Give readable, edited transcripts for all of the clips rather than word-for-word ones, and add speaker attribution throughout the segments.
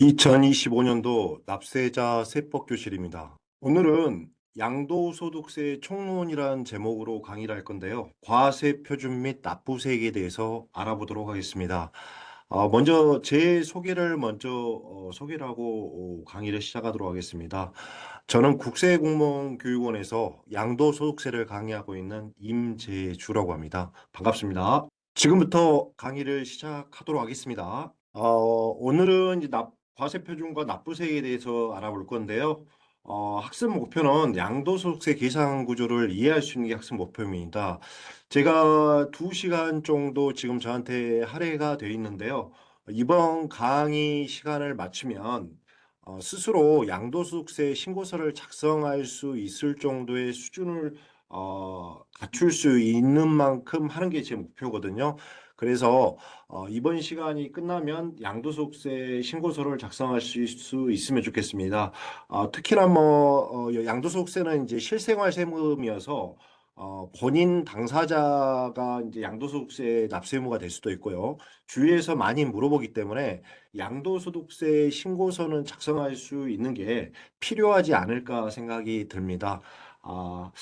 Speaker 1: 2025년도 납세자 세법 교실입니다. 오늘은 양도소득세 총론이란 제목으로 강의를 할 건데요. 과세 표준 및 납부세액에 대해서 알아보도록 하겠습니다. 먼저 제 소개를 소개를 하고 강의를 시작하도록 하겠습니다. 저는 국세공무원교육원에서 양도소득세를 강의하고 있는 임재주라고 합니다. 반갑습니다. 지금부터 강의를 시작하도록 하겠습니다. 오늘은 이제 과세표준과 납부세에 대해서 알아볼 건데요. 학습 목표는 양도소득세 계산 구조를 이해할 수 있는 게 학습 목표입니다. 제가 2시간 정도 지금 저한테 할애가 되어 있는데요. 이번 강의 시간을 마치면 스스로 양도소득세 신고서를 작성할 수 있을 정도의 수준을 갖출 수 있는 만큼 하는 게 제 목표거든요. 그래서 이번 시간이 끝나면 양도소득세 신고서를 작성할 수 있으면 좋겠습니다. 특히나 양도소득세는 이제 실생활 세금이어서 본인 당사자가 이제 양도소득세 납세 의무가 될 수도 있고요. 주위에서 많이 물어보기 때문에 양도소득세 신고서는 작성할 수 있는 게 필요하지 않을까 생각이 듭니다. 아,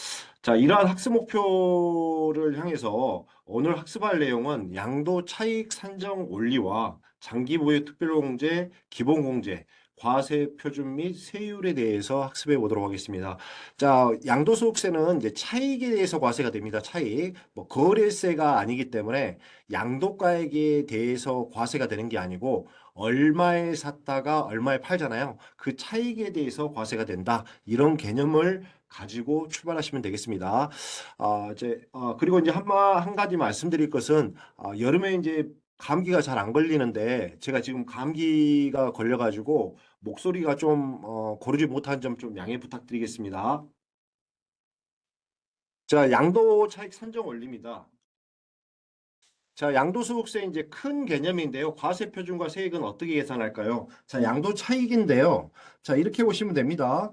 Speaker 1: 자, 이러한 학습 목표를 향해서 오늘 학습할 내용은 양도 차익 산정 원리와 장기 보유 특별공제, 기본공제, 과세 표준 및 세율에 대해서 학습해 보도록 하겠습니다. 자, 양도소득세는 이제 차익에 대해서 과세가 됩니다. 차익. 거래세가 아니기 때문에 양도가액에 대해서 과세가 되는 게 아니고 얼마에 샀다가 얼마에 팔잖아요. 그 차익에 대해서 과세가 된다. 이런 개념을 가지고 출발하시면 되겠습니다. 그리고 이제 한 가지 말씀드릴 것은, 여름에 이제 감기가 잘 안 걸리는데, 제가 지금 감기가 걸려가지고, 목소리가 좀, 고르지 못한 점 좀 양해 부탁드리겠습니다. 자, 양도 차익 산정 원리입니다. 자, 양도소득세 이제 큰 개념인데요. 과세 표준과 세액은 어떻게 계산할까요? 자, 양도 차익인데요. 자, 이렇게 보시면 됩니다.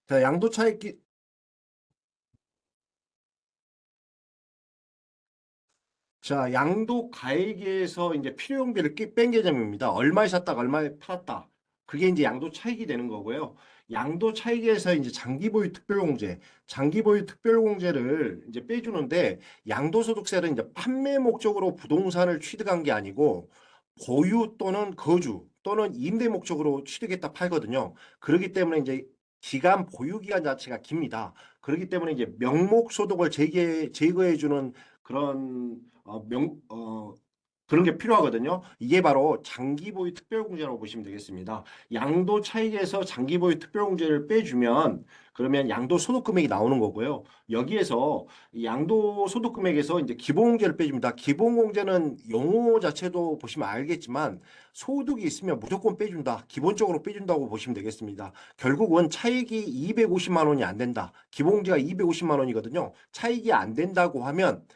Speaker 1: 자, 양도 차익 자, 양도 가액에서 이제 필요용비를 뺀 개념입니다. 얼마에 샀다가 얼마에 팔았다. 그게 이제 양도 차익이 되는 거고요. 양도 차익에서 이제 장기 보유 특별공제를 이제 빼주는데 양도소득세는 이제 판매 목적으로 부동산을 취득한 게 아니고 보유 또는 거주 또는 임대 목적으로 취득했다 팔거든요. 그렇기 때문에 이제 기간 보유 기간 자체가 깁니다. 그렇기 때문에 이제 명목 소득을 제거해 주는 그런 그런 게 필요하거든요. 이게 바로 장기보유 특별공제라고 보시면 되겠습니다. 양도 차익에서 장기보유 특별공제를 빼주면 그러면 양도 소득 금액이 나오는 거고요. 여기에서 이 양도 소득 금액에서 이제 기본공제를 빼줍니다. 기본공제는 용어 자체도 보시면 알겠지만 소득이 있으면 무조건 빼준다. 기본적으로 빼준다고 보시면 되겠습니다. 결국은 차익이 250만 원이 안 된다. 기본공제가 250만 원이거든요. 차익이 안 된다고 하면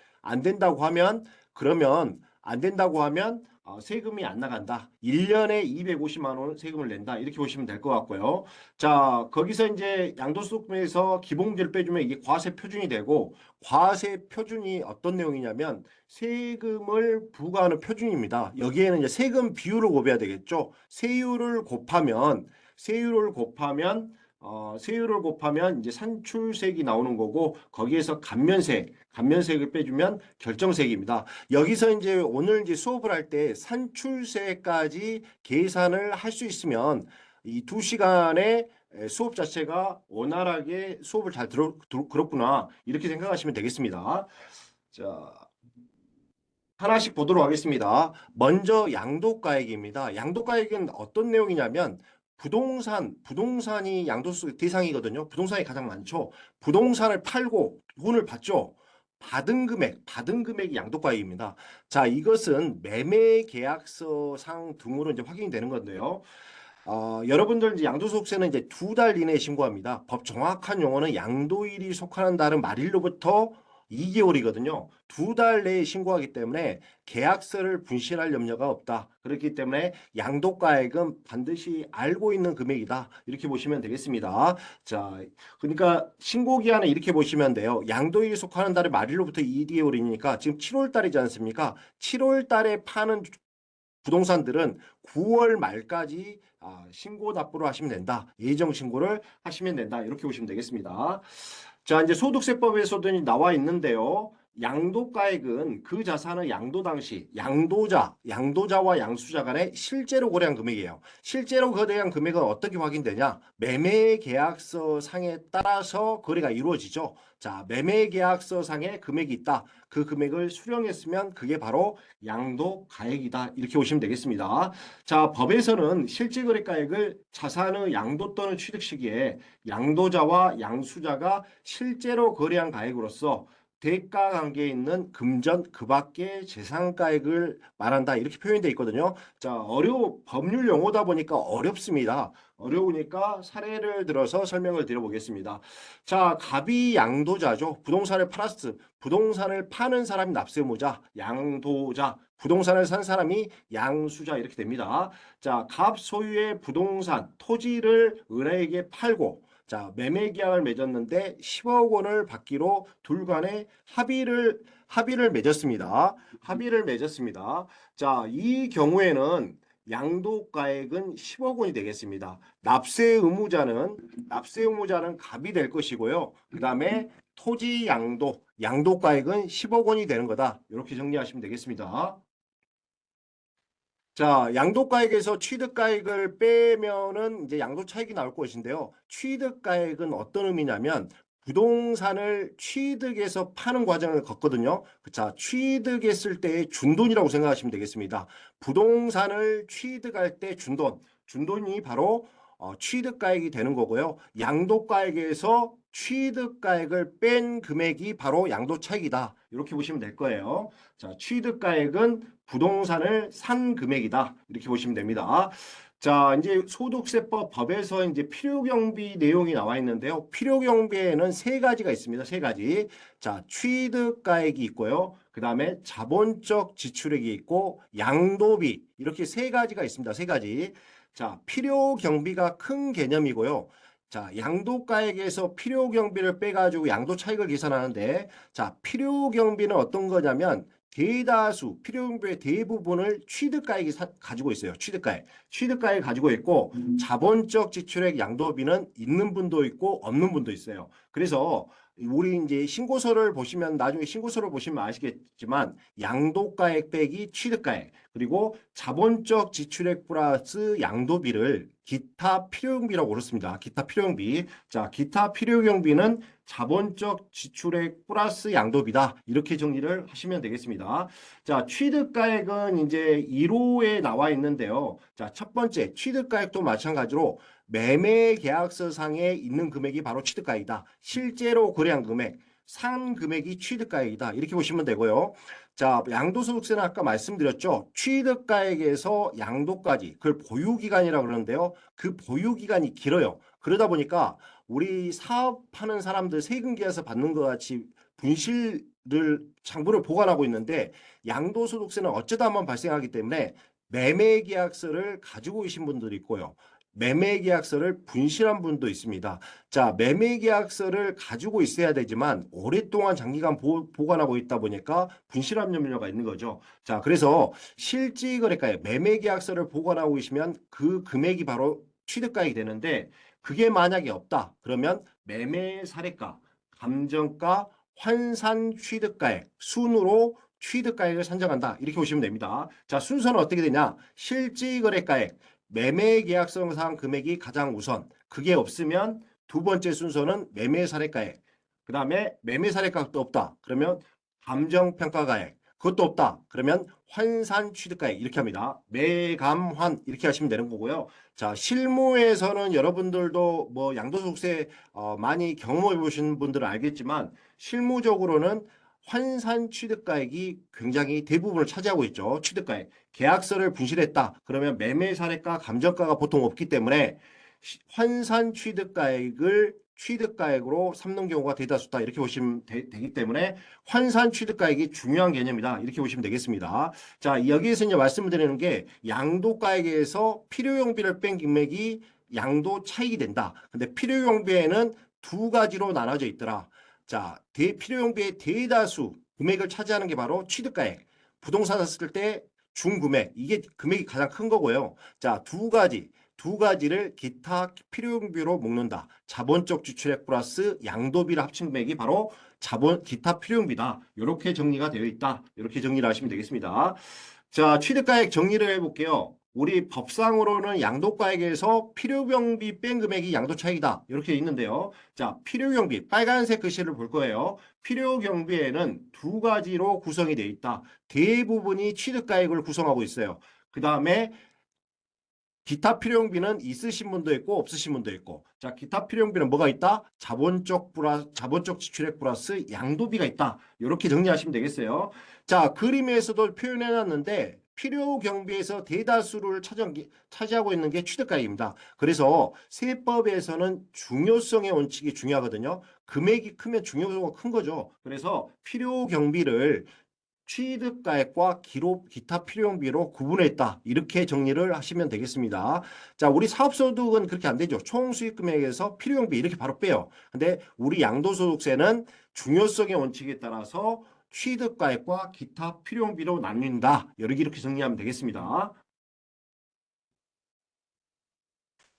Speaker 1: 그러면 안 된다고 하면 세금이 안 나간다. 1년에 250만 원 세금을 낸다. 이렇게 보시면 될 것 같고요. 자, 거기서 이제 양도소득세에서 기본공제를 빼주면 이게 과세 표준이 되고 과세 표준이 어떤 내용이냐면 세금을 부과하는 표준입니다. 여기에는 이제 세금 비율을 곱해야 되겠죠. 세율을 곱하면 이제 산출세액이 나오는 거고 거기에서 감면세액을 빼주면 결정세액입니다. 여기서 이제 오늘 이제 수업을 할 때 산출세까지 계산을 할 수 있으면 이 2시간의 수업 자체가 원활하게 수업을 잘 들었구나 이렇게 생각하시면 되겠습니다. 자, 하나씩 보도록 하겠습니다. 먼저 양도가액입니다. 양도가액은 어떤 내용이냐면 부동산이 양도세 대상이거든요. 부동산이 가장 많죠. 부동산을 팔고 돈을 받죠. 받은 금액이 양도가액입니다. 자, 이것은 매매 계약서상 등으로 이제 확인이 되는 건데요. 여러분들 이제 양도소득세는 이제 2달 이내에 신고합니다. 법 정확한 용어는 양도일이 속하는 달은 말일로부터 2개월이거든요. 2달 내에 신고하기 때문에 계약서를 분실할 염려가 없다. 그렇기 때문에 양도가액은 반드시 알고 있는 금액이다. 이렇게 보시면 되겠습니다. 자, 그러니까 신고 기한을 이렇게 보시면 돼요. 양도일이 속하는 달은 말일로부터 2개월이니까 지금 7월 달이지 않습니까? 7월 달에 파는 부동산들은 9월 말까지 신고 납부를 하시면 된다. 예정 신고를 하시면 된다. 이렇게 보시면 되겠습니다. 자, 이제 소득세법에서도 나와 있는데요. 양도가액은 그 자산의 양도 당시 양도자와 양수자 간의 실제로 거래한 금액이에요. 실제로 거래한 금액은 어떻게 확인되냐? 매매계약서 상에 따라서 거래가 이루어지죠. 자, 매매계약서 상에 금액이 있다. 그 금액을 수령했으면 그게 바로 양도가액이다. 이렇게 보시면 되겠습니다. 자, 법에서는 실질거래가액을 자산의 양도 또는 취득 시기에 양도자와 양수자가 실제로 거래한 가액으로서 대가 관계에 있는 금전 그 밖의 재산가액을 말한다. 이렇게 표현되어 있거든요. 자, 법률 용어다 보니까 어렵습니다. 어려우니까 사례를 들어서 설명을 드려보겠습니다. 자, 갑이 양도자죠. 부동산을 파는 사람이 납세의무자, 양도자, 부동산을 산 사람이 양수자 이렇게 됩니다. 자, 갑 소유의 부동산, 토지를 은행에게 팔고 자, 매매 계약을 맺었는데 10억 원을 받기로 둘 간에 합의를 맺었습니다. 합의를 맺었습니다. 자, 이 경우에는 양도가액은 10억 원이 되겠습니다. 납세 의무자는 갑이 될 것이고요. 그다음에 토지 양도가액은 10억 원이 되는 거다. 이렇게 정리하시면 되겠습니다. 자, 양도가액에서 취득가액을 빼면은 이제 양도 차익이 나올 것인데요. 취득가액은 어떤 의미냐면 부동산을 취득해서 파는 과정을 걷거든요. 자, 취득했을 때의 준돈이라고 생각하시면 되겠습니다. 부동산을 취득할 때 준돈이 바로 취득가액이 되는 거고요. 양도가액에서 취득가액을 뺀 금액이 바로 양도차익이다. 이렇게 보시면 될 거예요. 자, 취득가액은 부동산을 산 금액이다. 이렇게 보시면 됩니다. 자, 이제 소득세법 법에서 이제 필요경비 내용이 나와 있는데요. 필요경비에는 세 가지가 있습니다. 세 가지. 자, 취득가액이 있고요. 그 다음에 자본적 지출액이 있고 양도비 이렇게 세 가지가 있습니다. 세 가지. 자, 필요경비가 큰 개념이고요. 자, 양도가액에서 필요경비를 빼가지고 양도차익을 계산하는데 자, 필요경비는 어떤 거냐면 필요경비의 대부분을 취득가액이 가지고 있어요. 취득가액 가지고 있고 자본적 지출액 양도비는 있는 분도 있고 없는 분도 있어요. 그래서 우리 이제 나중에 신고서를 보시면 아시겠지만 양도가액 빼기 취득가액 그리고 자본적 지출액 플러스 양도비를 기타 필요경비라고 그렇습니다. 기타 필요경비. 자, 기타 필요경비는 자본적 지출액 플러스 양도비다. 이렇게 정리를 하시면 되겠습니다. 자, 취득가액은 이제 1호에 나와 있는데요. 자, 첫 번째 취득가액도 마찬가지로 매매계약서상에 있는 금액이 바로 취득가액이다. 실제로 거래한 금액, 산 금액이 취득가액이다. 이렇게 보시면 되고요. 자, 양도소득세는 아까 말씀드렸죠. 취득가액에서 양도까지 그걸 보유기간이라고 그러는데요. 그 보유기간이 길어요. 그러다 보니까 우리 사업하는 사람들 세금계에서 받는 것 같이 장부를 보관하고 있는데 양도소득세는 어쩌다 한번 발생하기 때문에 매매계약서를 가지고 계신 분들이 있고요. 매매계약서를 분실한 분도 있습니다. 자, 매매계약서를 가지고 있어야 되지만 오랫동안 장기간 보관하고 있다 보니까 분실함 염려가 있는 거죠. 자, 그래서 실질거래가액 매매계약서를 보관하고 계시면 그 금액이 바로 취득가액이 되는데 그게 만약에 없다. 그러면 매매사례가, 감정가, 환산 취득가액 순으로 취득가액을 산정한다. 이렇게 보시면 됩니다. 자, 순서는 어떻게 되냐? 실질거래가액 매매계약서상 금액이 가장 우선. 그게 없으면 두 번째 순서는 매매사례가액. 그 다음에 매매사례가액도 없다. 그러면 감정평가가액. 그것도 없다. 그러면 환산취득가액 이렇게 합니다. 매감환 이렇게 하시면 되는 거고요. 자, 실무에서는 여러분들도 뭐 양도소득세 많이 경험해 보신 분들은 알겠지만 실무적으로는 환산 취득가액이 굉장히 대부분을 차지하고 있죠. 취득가액. 계약서를 분실했다. 그러면 매매 사례가 감정가가 보통 없기 때문에 환산 취득가액을 취득가액으로 삼는 경우가 대다수다. 이렇게 보시면 되기 때문에 환산 취득가액이 중요한 개념이다. 이렇게 보시면 되겠습니다. 자, 여기에서 이제 말씀드리는 게 양도가액에서 필요용비를 뺀 금액이 양도 차익이 된다. 근데 필요용비에는 두 가지로 나눠져 있더라. 자, 필요용비의 대다수 금액을 차지하는 게 바로 취득가액. 부동산 샀을 때 중금액, 이게 금액이 가장 큰 거고요. 자, 두 가지를 기타 필요용비로 묶는다. 자본적 지출액 플러스 양도비를 합친 금액이 바로 기타 필요용비다. 이렇게 정리가 되어 있다. 이렇게 정리를 하시면 되겠습니다. 자, 취득가액 정리를 해볼게요. 우리 법상으로는 양도가액에서 필요경비 뺀 금액이 양도차익이다. 이렇게 있는데요. 자, 필요경비, 빨간색 글씨를 볼 거예요. 필요경비에는 두 가지로 구성이 되어 있다. 대부분이 취득가액을 구성하고 있어요. 그 다음에 기타 필요용비는 있으신 분도 있고 없으신 분도 있고. 자, 기타 필요용비는 뭐가 있다? 자본적 지출액 플러스 양도비가 있다. 이렇게 정리하시면 되겠어요. 자, 그림에서도 표현해 놨는데 필요 경비에서 대다수를 차지하고 있는 게 취득가액입니다. 그래서 세법에서는 중요성의 원칙이 중요하거든요. 금액이 크면 중요성은 큰 거죠. 그래서 필요 경비를 취득가액과 기타 필요용비로 구분했다. 이렇게 정리를 하시면 되겠습니다. 자, 우리 사업소득은 그렇게 안 되죠. 총수익금액에서 필요용비 이렇게 바로 빼요. 근데 우리 양도소득세는 중요성의 원칙에 따라서 취득가액과 기타 필요용비로 나뉜다. 이렇게 정리하면 되겠습니다.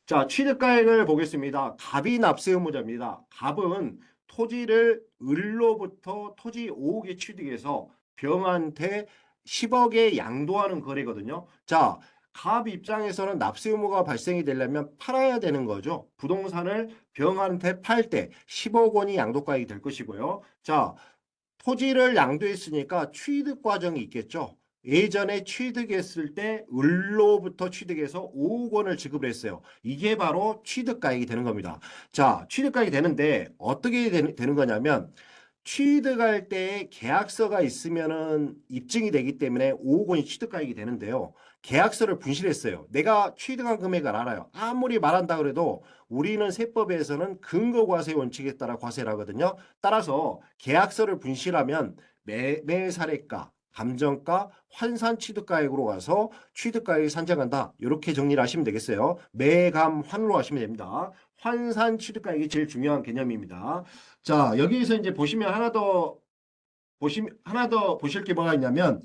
Speaker 1: 자, 취득가액을 보겠습니다. 갑이 납세 의무자입니다. 갑은 토지를 을로부터 토지 5억에 취득해서 병한테 10억에 양도하는 거래거든요. 자, 갑 입장에서는 납세 의무가 발생이 되려면 팔아야 되는 거죠. 부동산을 병한테 팔 때 10억 원이 양도가액이 될 것이고요. 자, 토지를 양도했으니까 취득 과정이 있겠죠. 예전에 취득했을 때 을로부터 취득해서 5억 원을 지급을 했어요. 이게 바로 취득가액이 되는 겁니다. 자, 취득가액이 되는데 어떻게 되는 거냐면 취득할 때 계약서가 있으면은 입증이 되기 때문에 5억 원이 취득가액이 되는데요. 계약서를 분실했어요. 내가 취득한 금액을 알아요. 아무리 말한다 그래도 우리는 세법에서는 근거과세 원칙에 따라 과세를 하거든요. 따라서 계약서를 분실하면 매매사례가, 감정가, 환산취득가액으로 가서 취득가액이 산정한다. 이렇게 정리를 하시면 되겠어요. 매감환으로 하시면 됩니다. 환산취득가액이 제일 중요한 개념입니다. 자, 여기에서 이제 보시면 하나 더 보실 게 뭐가 있냐면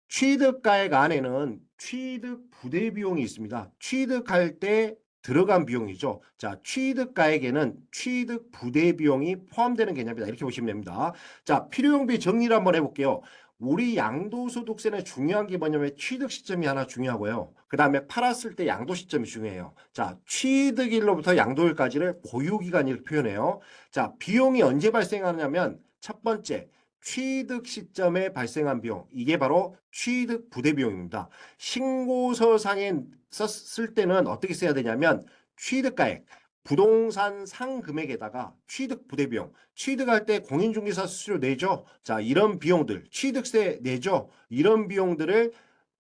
Speaker 1: 취득가액 안에는 취득 부대 비용이 있습니다. 취득할 때 들어간 비용이죠. 자, 취득가액에는 취득 부대 비용이 포함되는 개념이다. 이렇게 보시면 됩니다. 자, 필요용비 정리를 한번 해볼게요. 우리 양도소득세는 중요한 게 뭐냐면 취득 시점이 하나 중요하고요. 그 다음에 팔았을 때 양도 시점이 중요해요. 자, 취득일로부터 양도일까지를 보유기간이라고 표현해요. 자, 비용이 언제 발생하냐면 첫 번째, 취득 시점에 발생한 비용, 이게 바로 취득 부대 비용입니다. 신고서상에 썼을 때는 어떻게 써야 되냐면 취득가액, 부동산 상금액에다가 취득 부대 비용, 취득할 때 공인중개사 수수료 내죠. 자, 이런 비용들, 취득세 내죠. 이런 비용들을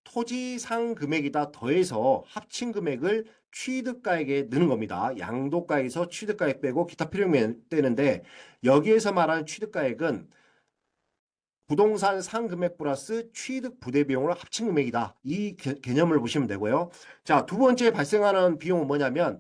Speaker 1: 토지 상금액이다 더해서 합친 금액을 취득가액에 넣는 겁니다. 양도가액에서 취득가액 빼고 기타 필요액 떼는데 여기에서 말하는 취득가액은 부동산 상금액 플러스 취득 부대 비용을 합친 금액이다. 이 개념을 보시면 되고요. 자, 두 번째 발생하는 비용은 뭐냐면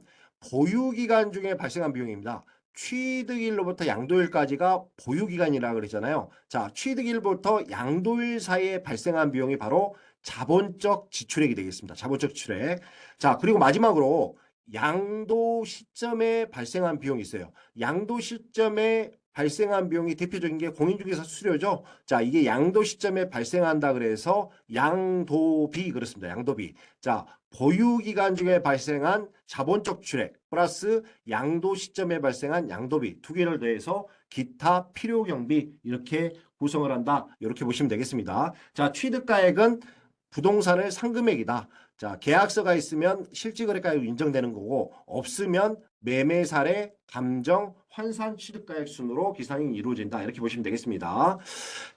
Speaker 1: 보유기간 중에 발생한 비용입니다. 취득일로부터 양도일까지가 보유기간이라고 그랬잖아요. 자, 취득일부터 양도일 사이에 발생한 비용이 바로 자본적 지출액이 되겠습니다. 자본적 지출액. 자, 그리고 마지막으로 양도 시점에 발생한 비용이 있어요. 양도 시점에 발생한 비용이 대표적인 게 공인중개사 수수료죠. 자, 이게 양도 시점에 발생한다 그래서 양도비 그렇습니다. 양도비. 자, 보유기간 중에 발생한 자본적 출액 플러스 양도 시점에 발생한 양도비 두 개를 더해서 기타 필요경비 이렇게 구성을 한다. 이렇게 보시면 되겠습니다. 자, 취득가액은 부동산의 상금액이다. 자, 계약서가 있으면 실질거래가액이 인정되는 거고 없으면 매매사례, 감정, 환산 취득가액 순으로 기산이 이루어진다. 이렇게 보시면 되겠습니다.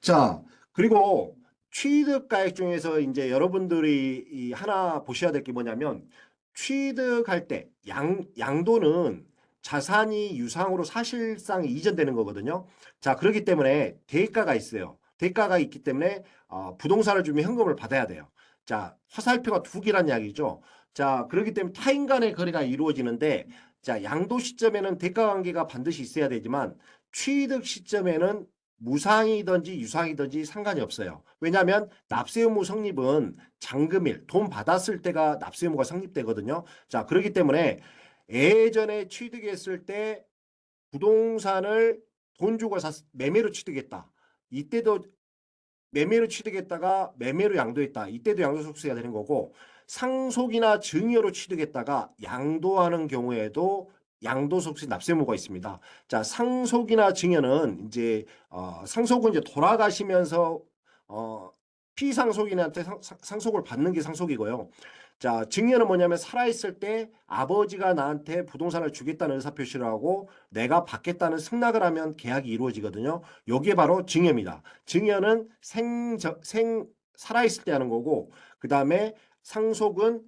Speaker 1: 자, 그리고 취득가액 중에서 이제 여러분들이 하나 보셔야 될 게 뭐냐면 취득할 때 양도는 자산이 유상으로 사실상 이전되는 거거든요. 자, 그렇기 때문에 대가가 있어요. 대가가 있기 때문에 부동산을 주면 현금을 받아야 돼요. 자, 화살표가 두 개란 이야기죠. 자, 그렇기 때문에 타인 간의 거래가 이루어지는데 자, 양도 시점에는 대가 관계가 반드시 있어야 되지만 취득 시점에는 무상이든지 유상이든지 상관이 없어요. 왜냐하면 납세 의무 성립은 잔금일, 돈 받았을 때가 납세 의무가 성립되거든요. 자, 그렇기 때문에 예전에 취득했을 때 부동산을 돈 주고 매매로 취득했다. 이때도 매매로 취득했다가 매매로 양도했다. 이때도 양도소득세가 되는 거고, 상속이나 증여로 취득했다가 양도하는 경우에도 양도소득세 납세의무가 있습니다. 자, 상속이나 증여는 이제 상속은 이제 돌아가시면서 피상속인한테 상속을 받는 게 상속이고요. 자, 증여는 뭐냐면 살아있을 때 아버지가 나한테 부동산을 주겠다는 의사표시를 하고 내가 받겠다는 승낙을 하면 계약이 이루어지거든요. 요게 바로 증여입니다. 증여는 살아있을 때 하는 거고, 그 다음에 상속은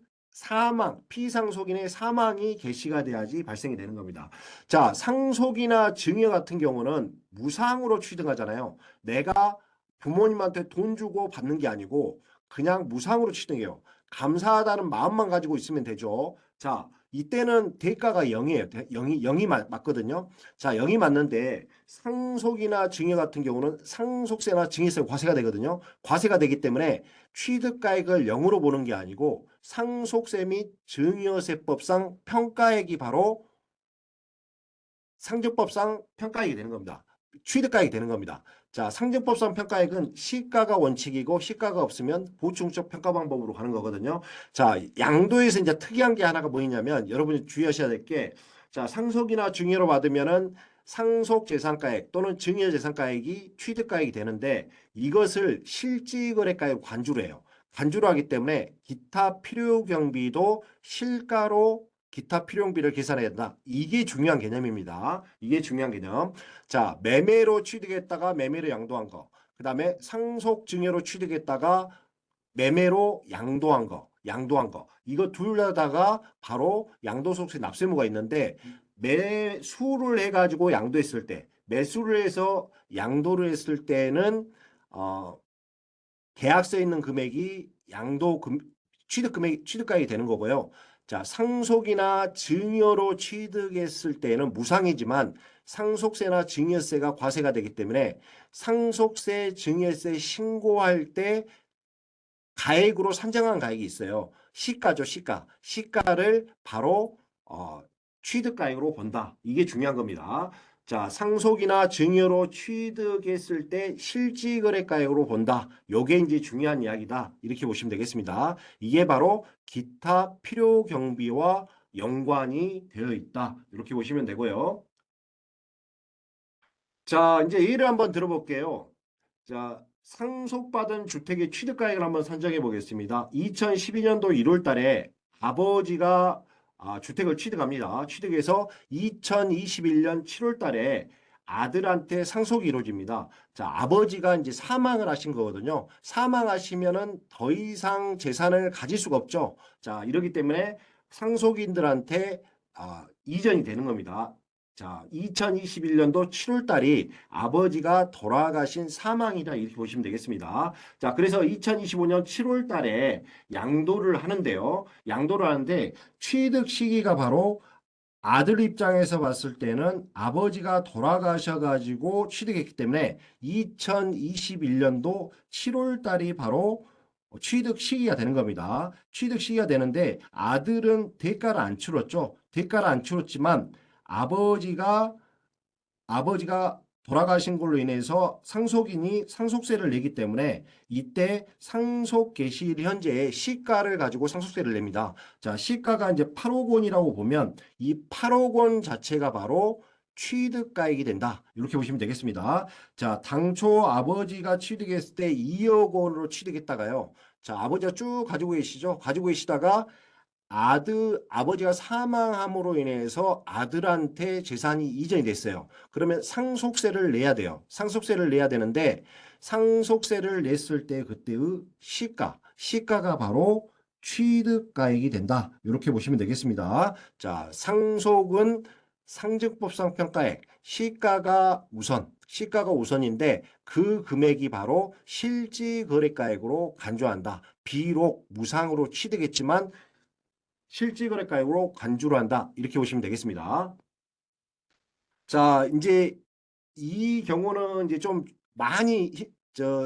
Speaker 1: 피상속인의 사망이 개시가 돼야지 발생이 되는 겁니다. 자, 상속이나 증여 같은 경우는 무상으로 취득하잖아요. 내가 부모님한테 돈 주고 받는 게 아니고 그냥 무상으로 취득해요. 감사하다는 마음만 가지고 있으면 되죠. 자, 이때는 대가가 0이에요. 0이 맞거든요. 자, 0이 맞는데 상속이나 증여 같은 경우는 상속세나 증여세가 과세가 되거든요. 과세가 되기 때문에 취득가액을 0으로 보는 게 아니고 상속세 및 증여세법상 평가액이 바로 상정법상 평가액이 되는 겁니다. 취득가액이 되는 겁니다. 자, 상정법상 평가액은 시가가 원칙이고 시가가 없으면 보충적 평가 방법으로 가는 거거든요. 자, 양도에서 이제 특이한 게 하나가 뭐냐면 여러분이 주의하셔야 될 게, 자, 상속이나 증여로 받으면은 상속재산가액 또는 증여재산가액이 취득가액이 되는데 이것을 실지거래가액 관주로 해요. 관주로 하기 때문에 기타 필요경비도 실가로 기타 필요용비를 계산해야 된다. 이게 중요한 개념입니다. 이게 중요한 개념. 자, 매매로 취득했다가 매매로 양도한 거. 그 다음에 상속 증여로 취득했다가 매매로 양도한 거. 양도한 거. 이거 둘 다가 바로 양도소득세 납세의무가 있는데 매수를 해가지고 양도했을 때, 매수를 해서 양도를 했을 때는 계약서에 있는 금액이 취득가액이 되는 거고요. 자, 상속이나 증여로 취득했을 때는 무상이지만 상속세나 증여세가 과세가 되기 때문에 상속세, 증여세 신고할 때 가액으로 산정한 가액이 있어요. 시가죠, 시가. 시가를 바로 취득가액으로 본다. 이게 중요한 겁니다. 자, 상속이나 증여로 취득했을 때 실지거래가액으로 본다. 요게 이제 중요한 이야기다. 이렇게 보시면 되겠습니다. 이게 바로 기타 필요경비와 연관이 되어 있다. 이렇게 보시면 되고요. 자, 이제 예를 한번 들어볼게요. 자, 상속받은 주택의 취득가액을 한번 산정해 보겠습니다. 2012년도 1월 달에 아버지가 주택을 취득합니다. 취득해서 2021년 7월 달에 아들한테 상속이 이루어집니다. 자, 아버지가 이제 사망을 하신 거거든요. 사망하시면은 더 이상 재산을 가질 수가 없죠. 자, 이러기 때문에 상속인들한테 이전이 되는 겁니다. 자, 2021년도 7월 달이 아버지가 돌아가신 사망이다 이렇게 보시면 되겠습니다. 자, 그래서 2025년 7월 달에 양도를 하는데요. 양도를 하는데 취득 시기가 바로 아들 입장에서 봤을 때는 아버지가 돌아가셔가지고 취득했기 때문에 2021년도 7월 달이 바로 취득 시기가 되는 겁니다. 취득 시기가 되는데 아들은 대가를 안 치렀죠. 대가를 안 치렀지만 아버지가 돌아가신 걸로 인해서 상속인이 상속세를 내기 때문에 이때 상속 개시일 현재의 시가를 가지고 상속세를 냅니다. 자, 시가가 이제 8억 원이라고 보면 이 8억 원 자체가 바로 취득가액이 된다. 이렇게 보시면 되겠습니다. 자, 당초 아버지가 취득했을 때 2억 원으로 취득했다가요. 자, 아버지가 쭉 가지고 계시죠? 가지고 계시다가 아버지가 사망함으로 인해서 아들한테 재산이 이전이 됐어요. 그러면 상속세를 내야 돼요. 상속세를 내야 되는데 상속세를 냈을 때 그때의 시가가 바로 취득가액이 된다. 이렇게 보시면 되겠습니다. 자, 상속은 상증법상 평가액, 시가가 우선인데 그 금액이 바로 실지거래가액으로 간주한다. 비록 무상으로 취득했지만 실질거래가액으로 간주를 한다. 이렇게 보시면 되겠습니다. 자, 이제 이 경우는 이제 좀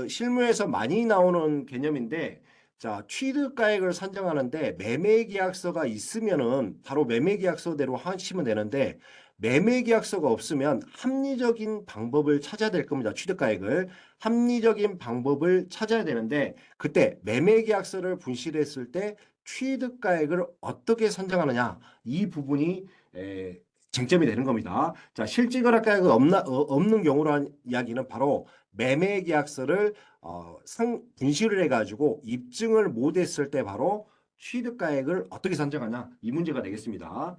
Speaker 1: 실무에서 많이 나오는 개념인데, 자, 취득가액을 산정하는데 매매계약서가 있으면은 바로 매매계약서대로 하시면 되는데, 매매계약서가 없으면 합리적인 방법을 찾아야 될 겁니다. 취득가액을 합리적인 방법을 찾아야 되는데, 그때 매매계약서를 분실했을 때 취득가액을 어떻게 산정하느냐, 이 부분이 쟁점이 되는 겁니다. 자, 실질거래가액이 없는 경우로 한 이야기는 바로 매매계약서를 분실을 해가지고 입증을 못했을 때 바로 취득가액을 어떻게 산정하냐, 이 문제가 되겠습니다.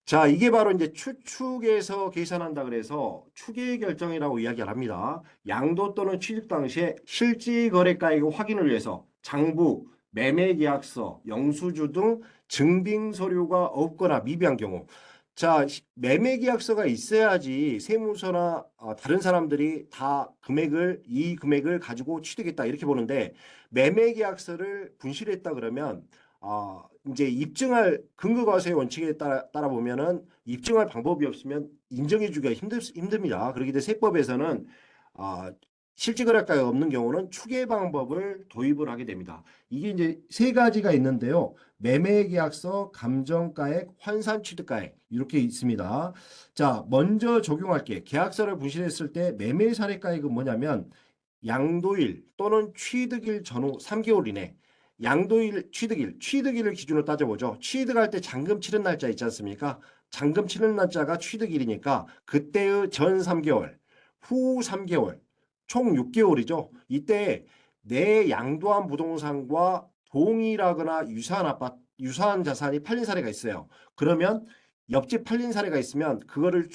Speaker 1: 자, 이게 바로 이제 추측에서 계산한다 그래서 추계 결정이라고 이야기를 합니다. 양도 또는 취득 당시에 실질 거래가액 확인을 위해서 장부, 매매계약서, 영수주 등 증빙 서류가 없거나 미비한 경우, 자, 매매계약서가 있어야지 세무서나 다른 사람들이 다 이 금액을 가지고 취득했다 이렇게 보는데, 매매계약서를 분실했다 그러면 이제 입증할 근거과세 원칙에 따라 보면은 입증할 방법이 없으면 인정해주기가 힘듭니다. 그렇기 때문에 세법에서는 아, 실질거래가가 없는 경우는 추계 방법을 도입을 하게 됩니다. 이게 이제 세 가지가 있는데요. 매매계약서, 감정가액, 환산취득가액 이렇게 있습니다. 자, 먼저 적용할게. 계약서를 분실했을 때 매매사례가액은 뭐냐면 양도일 또는 취득일 전후 3개월 이내, 양도일, 취득일을 기준으로 따져보죠. 취득할 때 잔금 치른 날짜 있지 않습니까? 잔금 치른 날짜가 취득일이니까 그때의 전 3개월, 후 3개월, 총 6개월이죠. 이때 내 양도한 부동산과 동일하거나 유사한 자산이 팔린 사례가 있어요. 그러면 옆집 팔린 사례가 있으면 그거를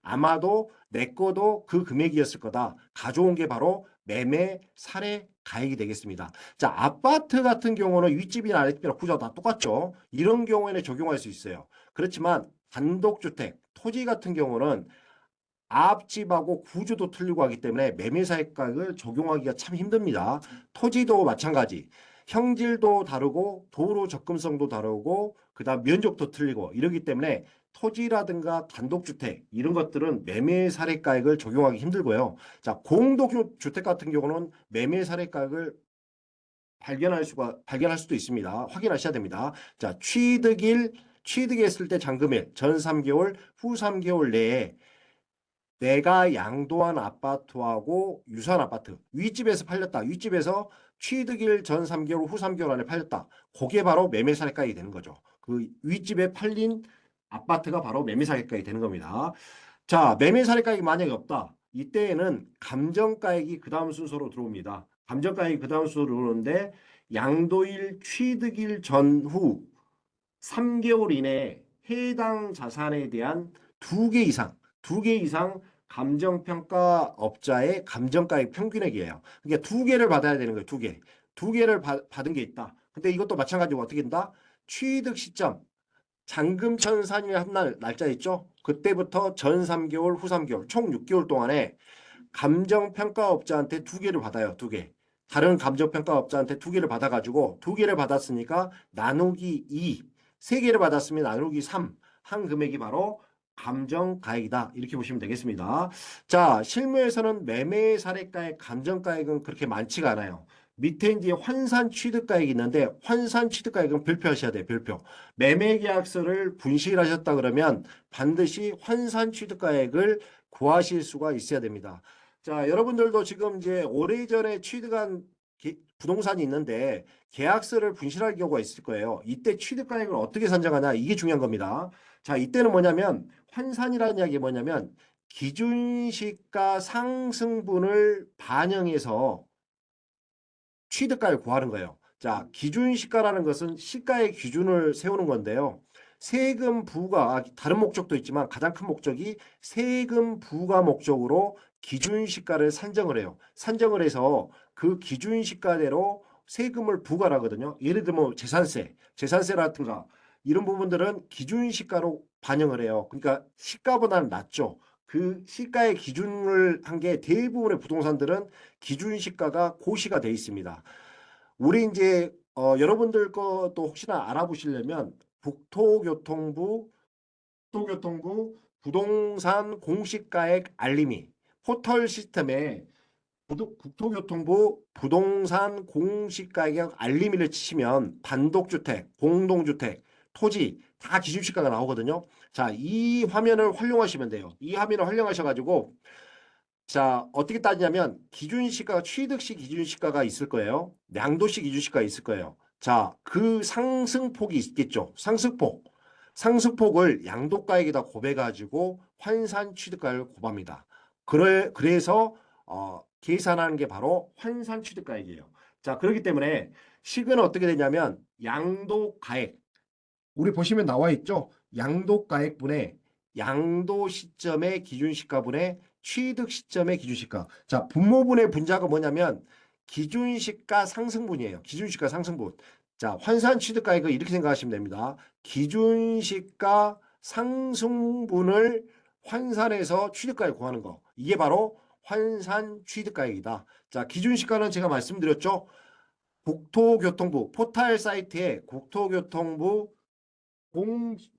Speaker 1: 아마도 내 거도 그 금액이었을 거다. 가져온 게 바로 매매 사례 가액이 되겠습니다. 자, 아파트 같은 경우는 윗집이나 아랫집이나 구조가 다 똑같죠. 이런 경우에는 적용할 수 있어요. 그렇지만 단독주택, 토지 같은 경우는 앞집하고 구조도 틀리고 하기 때문에 매매사액각을 적용하기가 참 힘듭니다. 토지도 마찬가지. 형질도 다르고 도로 접근성도 다르고 그다음 면적도 틀리고 이러기 때문에 토지라든가 단독주택 이런 것들은 매매사례가액을 적용하기 힘들고요. 자, 공동주택 같은 경우는 매매사례가액을 발견할 수도 있습니다. 확인하셔야 됩니다. 자, 취득했을 때 잔금일 전 3개월, 후 3개월 내에 내가 양도한 아파트하고 유사한 아파트, 윗집에서 팔렸다. 윗집에서 취득일 전 3개월, 후 3개월 안에 팔렸다. 그게 바로 매매사례가액이 되는 거죠. 그 윗집에 팔린 아파트가 바로 매매사례가액이 되는 겁니다. 자, 매매사례가액이 만약에 없다. 이때에는 감정가액이 그 다음 순서로 들어옵니다. 감정가액이 그 다음 순서로 들어오는데 양도일, 취득일 전후 3개월 이내에 해당 자산에 대한 두 개 이상 감정평가업자의 감정가액 평균액이에요. 그러니까 두 개를 받아야 되는 거예요. 두 개. 두 개를 받은 게 있다. 근데 이것도 마찬가지로 어떻게 된다? 취득 시점, 잔금 천산일 한날 날짜 있죠? 그때부터 전 3개월, 후 3개월, 총 6개월 동안에 감정평가업자한테 두 개를 받아요. 두 개. 다른 감정평가업자한테 두 개를 받아가지고 두 개를 받았으니까 나누기 2, 세 개를 받았으면 나누기 3, 한 금액이 바로 감정가액이다. 이렇게 보시면 되겠습니다. 자, 실무에서는 매매 사례가액, 감정가액은 그렇게 많지가 않아요. 밑에 이제 환산 취득가액이 있는데 환산 취득가액은 별표하셔야 돼요. 별표. 매매계약서를 분실하셨다 그러면 반드시 환산 취득가액을 구하실 수가 있어야 됩니다. 자, 여러분들도 지금 이제 오래전에 취득한 부동산이 있는데 계약서를 분실할 경우가 있을 거예요. 이때 취득가액을 어떻게 산정하냐 이게 중요한 겁니다. 자, 이때는 뭐냐면 환산이라는 이야기 뭐냐면 기준시가 상승분을 반영해서 취득가를 구하는 거예요. 자, 기준시가라는 것은 시가의 기준을 세우는 건데요. 세금 부과, 다른 목적도 있지만 가장 큰 목적이 세금 부과 목적으로 기준시가를 산정을 해요. 산정을 해서 그 기준시가대로 세금을 부과를 하거든요. 예를 들면 재산세라든가 이런 부분들은 기준시가로 반영을 해요. 그러니까 시가보다는 낮죠. 그 시가의 기준을 한 게 대부분의 부동산들은 기준 시가가 고시가 돼 있습니다. 우리 이제 여러분들 것도 혹시나 알아보시려면 국토교통부 부동산 공시가액 알림이 포털 시스템에 국토교통부 부동산 공시가격 알림이를 치시면 단독주택, 공동주택, 토지 다 기준시가가 나오거든요. 자, 이 화면을 활용하시면 돼요. 이 화면을 활용하셔가지고 자, 어떻게 따지냐면 기준시가가 취득시 기준시가가 있을 거예요. 양도시 기준시가가 있을 거예요. 자, 그 상승폭이 있겠죠. 상승폭. 상승폭을 양도가액에다 곱해가지고 환산 취득가액을 곱합니다. 그래서 계산하는 게 바로 환산 취득가액이에요. 자, 그렇기 때문에 식은 어떻게 되냐면 양도가액. 우리 보시면 나와 있죠. 양도가액분의 양도 시점의 기준시가분의 취득 시점의 기준시가. 자, 분모분의 분자가 뭐냐면 기준시가 상승분이에요. 기준시가 상승분. 자, 환산 취득가액을 이렇게 생각하시면 됩니다. 기준시가 상승분을 환산해서 취득가액 구하는 거. 이게 바로 환산 취득가액이다. 자, 기준시가는 제가 말씀드렸죠. 국토교통부 포털 사이트에 국토교통부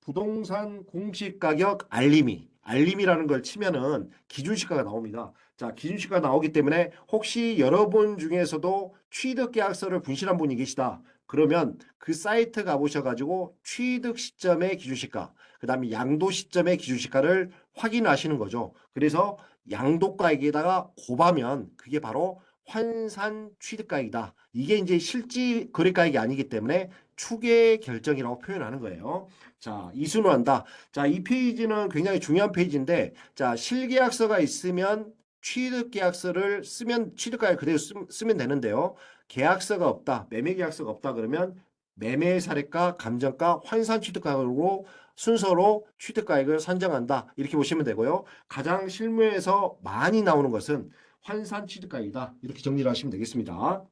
Speaker 1: 부동산 공시가격 알림이라는 걸 치면은 기준시가가 나옵니다. 자, 기준시가가 나오기 때문에 혹시 여러분 중에서도 취득계약서를 분실한 분이 계시다. 그러면 그 사이트 가보셔가지고 취득 시점의 기준시가, 그 다음에 양도 시점의 기준시가를 확인하시는 거죠. 그래서 양도가액에다가 곱하면 그게 바로 환산 취득가액이다. 이게 이제 실질 거래가액이 아니기 때문에 추계 결정이라고 표현하는 거예요. 자, 이순환다. 자, 이 페이지는 굉장히 중요한 페이지인데, 자, 실계약서가 있으면 취득계약서를 쓰면 취득가액 그대로 쓰면 되는데요. 계약서가 없다, 매매계약서가 없다 그러면 매매 사례가, 감정가, 환산 취득가액으로 순서로 취득가액을 산정한다. 이렇게 보시면 되고요. 가장 실무에서 많이 나오는 것은 환산 취득가액이다. 이렇게 정리를 하시면 되겠습니다.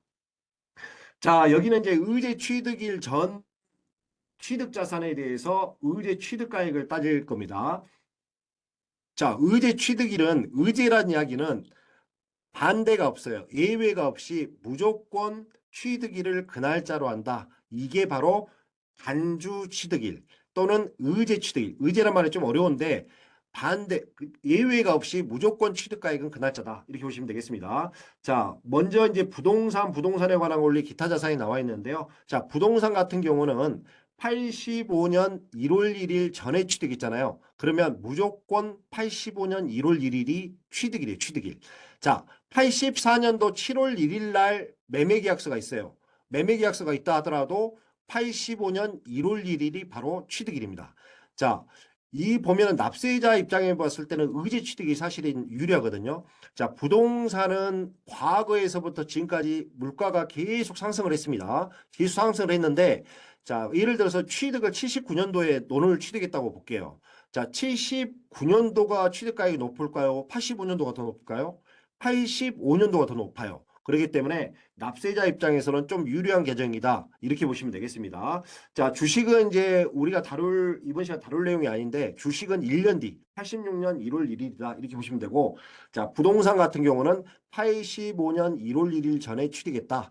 Speaker 1: 자, 여기는 이제 의제 취득일 전 취득 자산에 대해서 의제 취득가액을 따질 겁니다. 자, 의제 취득일은 의제란 이야기는 반대가 없어요. 예외가 없이 무조건 취득일을 그 날짜로 한다. 이게 바로 단주 취득일 또는 의제 취득일. 의제란 말이 좀 어려운데 예외가 없이 무조건 취득가액은 그 날짜다. 이렇게 보시면 되겠습니다. 자, 먼저 이제 부동산에 관한 권리 기타 자산이 나와 있는데요. 자, 부동산 같은 경우는 85년 1월 1일 전에 취득했잖아요. 그러면 무조건 85년 1월 1일이 취득일이에요. 취득일. 자, 84년도 7월 1일 날 매매계약서가 있어요. 매매계약서가 있다 하더라도 85년 1월 1일이 바로 취득일입니다. 자, 이 보면은 납세자 입장에 봤을 때는 의제 취득이 사실은 유리하거든요. 자, 부동산은 과거에서부터 지금까지 물가가 계속 상승을 했습니다. 계속 상승을 했는데, 자, 예를 들어서 취득을 79년도에 논을 취득했다고 볼게요. 자, 79년도가 취득가액이 높을까요? 85년도가 더 높을까요? 85년도가 더 높아요. 그렇기 때문에 납세자 입장에서는 좀 유리한 계정이다. 이렇게 보시면 되겠습니다. 자, 주식은 이제 우리가 이번 시간 다룰 내용이 아닌데 주식은 1년 뒤 86년 1월 1일이다. 이렇게 보시면 되고 자, 부동산 같은 경우는 85년 1월 1일 전에 취득했다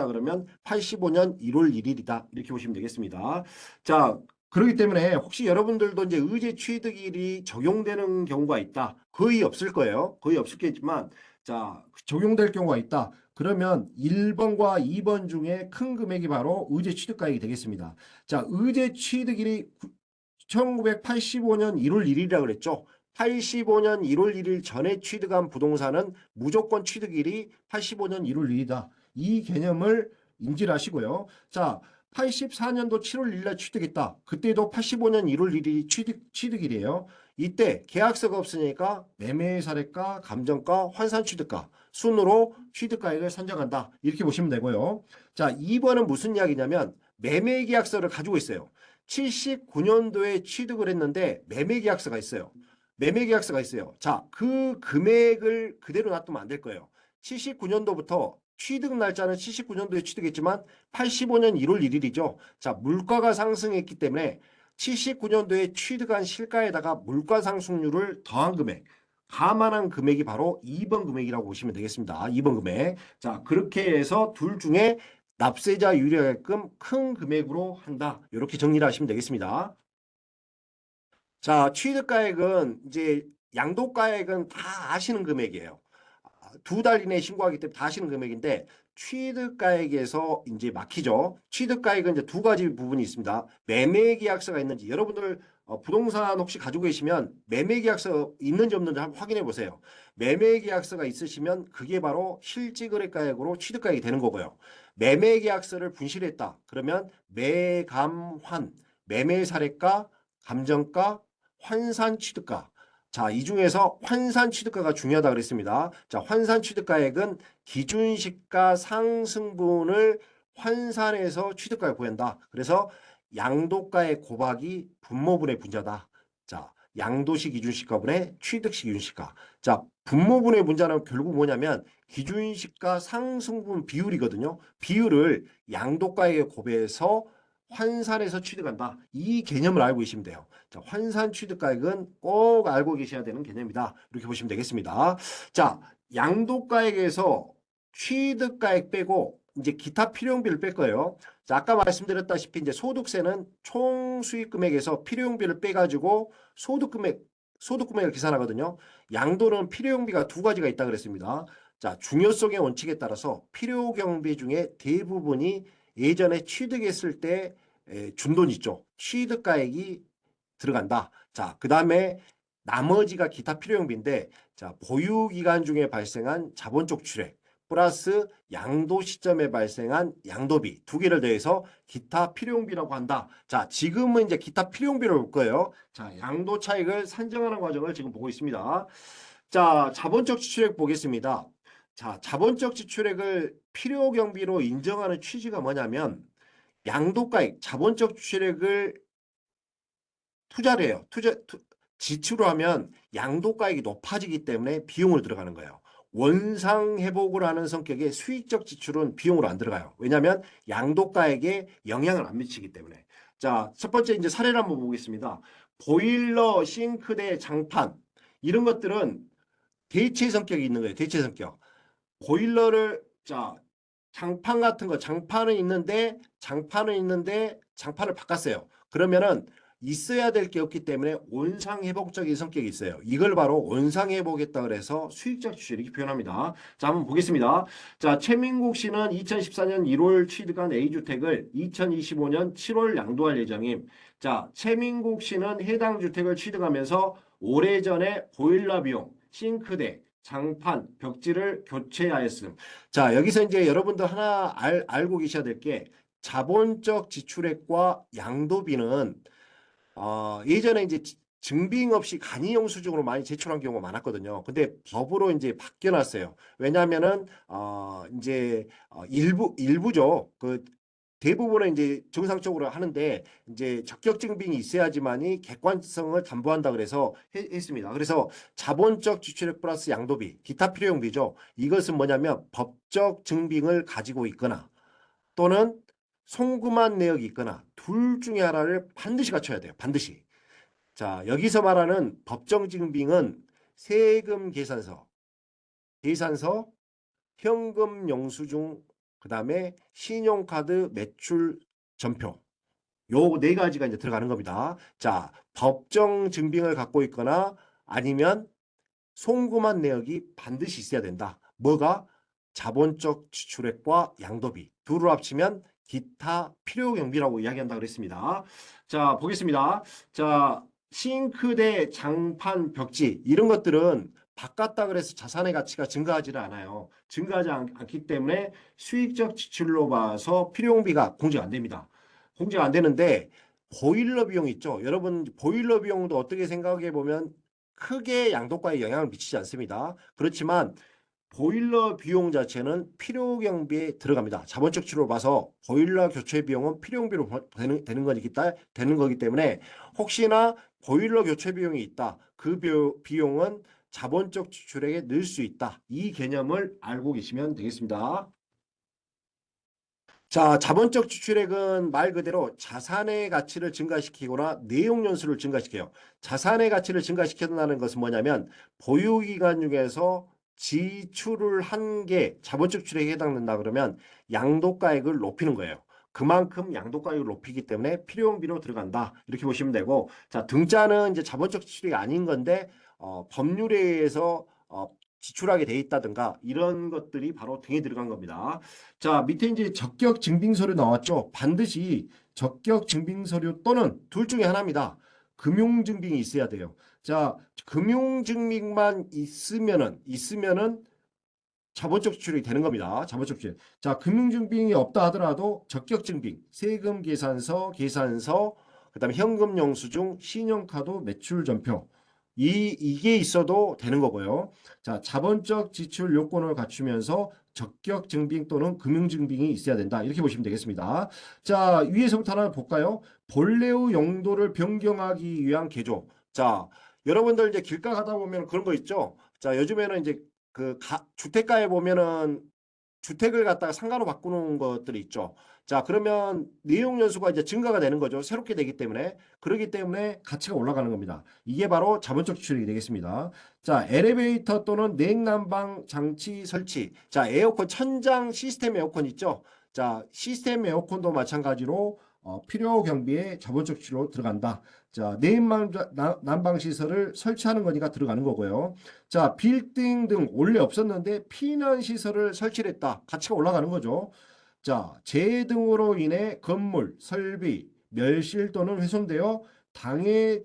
Speaker 1: 그러면 85년 1월 1일이다. 이렇게 보시면 되겠습니다. 자, 그렇기 때문에 혹시 여러분들도 이제 의제 취득일이 적용되는 경우가 있다. 거의 없을 거예요. 거의 없겠지만 자, 적용될 경우가 있다. 그러면 1번과 2번 중에 큰 금액이 바로 의제 취득가액이 되겠습니다. 자, 의제 취득일이 1985년 1월 1일이라고 그랬죠. 85년 1월 1일 전에 취득한 부동산은 무조건 취득일이 85년 1월 1일이다. 이 개념을 인지를 하시고요. 자, 84년도 7월 1일 날 취득했다. 그때도 85년 1월 1일이 취득일이에요. 이때 계약서가 없으니까 매매 사례가, 감정가, 환산 취득가 순으로 취득가액을 산정한다. 이렇게 보시면 되고요. 자, 2번은 무슨 이야기냐면 매매 계약서를 가지고 있어요. 79년도에 취득을 했는데 매매 계약서가 있어요. 매매 계약서가 있어요. 자, 그 금액을 그대로 놔두면 안 될 거예요. 79년도부터 취득 날짜는 79년도에 취득했지만 85년 1월 1일이죠. 자, 물가가 상승했기 때문에 79년도에 취득한 실가에다가 물가 상승률을 더한 금액, 감안한 금액이 바로 2번 금액이라고 보시면 되겠습니다. 2번 금액. 자, 그렇게 해서 둘 중에 납세자 유리하게끔 큰 금액으로 한다. 이렇게 정리를 하시면 되겠습니다. 자, 취득가액은 이제 양도가액은 다 아시는 금액이에요. 두 달 이내에 신고하기 때문에 다 하시는 금액인데 취득가액에서 이제 막히죠. 취득가액은 이제 두 가지 부분이 있습니다. 매매계약서가 있는지 여러분들 부동산 혹시 가지고 계시면 매매계약서 있는지 없는지 한번 확인해 보세요. 매매계약서가 있으시면 그게 바로 실지거래가액으로 취득가액이 되는 거고요. 매매계약서를 분실했다. 그러면 매감환, 매매사례가, 감정가, 환산취득가. 자, 이 중에서 환산취득가가 중요하다 그랬습니다. 자, 환산취득가액은 기준시가 상승분을 환산해서 취득가를 구한다. 그래서 양도가의 곱하기 분모분의 분자다. 자, 양도시 기준시가분의 취득시 기준시가. 자, 분모분의 분자는 결국 뭐냐면 기준시가 상승분 비율이거든요. 비율을 양도가에 곱해서 환산해서 취득한다. 이 개념을 알고 계시면 돼요. 자, 환산 취득가액은 꼭 알고 계셔야 되는 개념이다. 이렇게 보시면 되겠습니다. 자, 양도가액에서 취득가액 빼고 이제 기타 필요용비를 뺄 거예요. 자, 아까 말씀드렸다시피 이제 소득세는 총 수익 금액에서 필요용비를 빼가지고 소득금액을 계산하거든요. 양도는 필요용비가 두 가지가 있다 그랬습니다. 자, 중요성의 원칙에 따라서 필요경비 중에 대부분이 예전에 취득했을 때 준 돈 있죠. 취득가액이 들어간다. 자, 그 다음에 나머지가 기타 필요용비인데, 자, 보유기간 중에 발생한 자본적 출액 플러스 양도 시점에 발생한 양도비 두 개를 더해서 기타 필요용비라고 한다. 자, 지금은 이제 기타 필요용비를 볼 거예요. 자, 양도 차익을 산정하는 과정을 지금 보고 있습니다. 자, 자본적 지출액 보겠습니다. 자, 자본적 지출액을 필요경비로 인정하는 취지가 뭐냐면 양도가액, 자본적 지출액을 투자를 해요. 지출을 하면 양도가액이 높아지기 때문에 비용으로 들어가는 거예요. 원상회복을 하는 성격의 수익적 지출은 비용으로 안 들어가요. 왜냐하면 양도가액에 영향을 안 미치기 때문에. 자, 첫 번째 이제 사례를 한번 보겠습니다. 보일러, 싱크대, 장판 이런 것들은 대체 성격이 있는 거예요. 대체 성격. 보일러를 자 장판 같은 거 장판은 있는데 장판을 바꿨어요. 그러면은 있어야 될 게 없기 때문에 원상회복적인 성격이 있어요. 이걸 바로 원상회복했다 그래서 수익적 지출 이렇게 표현합니다. 자, 한번 보겠습니다. 자, 최민국 씨는 2014년 1월 취득한 A주택을 2025년 7월 양도할 예정임. 자, 최민국 씨는 해당 주택을 취득하면서 오래전에 보일러 비용, 싱크대, 장판, 벽지를 교체하였음. 자, 여기서 이제 여러분들 하나 알고 계셔야 될 게 자본적 지출액과 양도비는 예전에 이제 증빙 없이 간이용 수준으로 많이 제출한 경우가 많았거든요. 근데 법으로 이제 바뀌어놨어요. 왜냐하면은 이제 일부죠. 그 대부분은 이제 정상적으로 하는데 이제 적격 증빙이 있어야지만이 객관성을 담보한다 그래서 했습니다. 그래서 자본적 지출액 플러스 양도비, 기타 필요용비죠. 이것은 뭐냐면 법적 증빙을 가지고 있거나 또는 송금한 내역이 있거나 둘 중에 하나를 반드시 갖춰야 돼요. 반드시. 자, 여기서 말하는 법정 증빙은 세금 계산서, 현금 영수증, 그다음에 신용카드 매출 전표. 요 네 가지가 이제 들어가는 겁니다. 자, 법정 증빙을 갖고 있거나 아니면 송금한 내역이 반드시 있어야 된다. 뭐가? 자본적 지출액과 양도비. 둘을 합치면 기타 필요경비라고 이야기한다 그랬습니다. 자, 보겠습니다. 자, 싱크대, 장판, 벽지 이런 것들은 바꿨다 그래서 자산의 가치가 증가하지는 않아요. 증가하지 않기 때문에 수익적 지출로 봐서 필요용비가 공제가 안 됩니다. 공제가 안 되는데 보일러 비용 있죠. 여러분 보일러 비용도 어떻게 생각해 보면 크게 양도가에 영향을 미치지 않습니다. 그렇지만 보일러 비용 자체는 필요경비에 들어갑니다. 자본적 지출로 봐서 보일러 교체 비용은 필요경비로 되는 거기 때문에 혹시나 보일러 교체 비용이 있다. 그 비용은 자본적 지출액에 넣을 수 있다. 이 개념을 알고 계시면 되겠습니다. 자, 자본적 지출액은 말 그대로 자산의 가치를 증가시키거나 내용 연수를 증가시켜요. 자산의 가치를 증가시킨다는 것은 뭐냐면 보유기간 중에서 지출을 한 게 자본적 지출액에 해당된다 그러면 양도가액을 높이는 거예요. 그만큼 양도가액을 높이기 때문에 필요용비로 들어간다. 이렇게 보시면 되고, 자, 등자는 이제 자본적 지출이 아닌 건데 법률에 의해서 지출하게 돼 있다든가 이런 것들이 바로 등에 들어간 겁니다. 자, 밑에 이제 적격 증빙서류 나왔죠. 반드시 적격 증빙서류 또는 둘 중에 하나입니다. 금융증빙이 있어야 돼요. 자, 금융증빙만 있으면은 자본적 지출이 되는 겁니다. 자본적 지출. 자, 금융증빙이 없다 하더라도 적격증빙, 세금계산서, 그다음에 현금영수증, 신용카드 매출전표. 이게 있어도 되는 거고요. 자, 자본적 지출 요건을 갖추면서 적격증빙 또는 금융증빙이 있어야 된다. 이렇게 보시면 되겠습니다. 자, 위에서부터 하나 볼까요? 본래의 용도를 변경하기 위한 개조. 자, 여러분들 이제 길가 가다 보면 그런 거 있죠. 자, 요즘에는 이제 주택가에 보면은 주택을 갖다가 상가로 바꾸는 것들이 있죠. 자, 그러면 내용 연수가 이제 증가가 되는 거죠. 새롭게 되기 때문에. 그러기 때문에 가치가 올라가는 겁니다. 이게 바로 자본적 지출이 되겠습니다. 자, 엘리베이터 또는 냉난방 장치 설치. 자, 에어컨 천장 시스템 에어컨 있죠. 자, 시스템 에어컨도 마찬가지로 필요 경비에 자본적 지출로 들어간다. 자, 난방 시설을 설치하는 거니까 들어가는 거고요. 자, 빌딩 등 원래 없었는데 피난 시설을 설치를 했다. 가치가 올라가는 거죠. 자, 재해 등으로 인해 건물, 설비, 멸실 또는 훼손되어 당해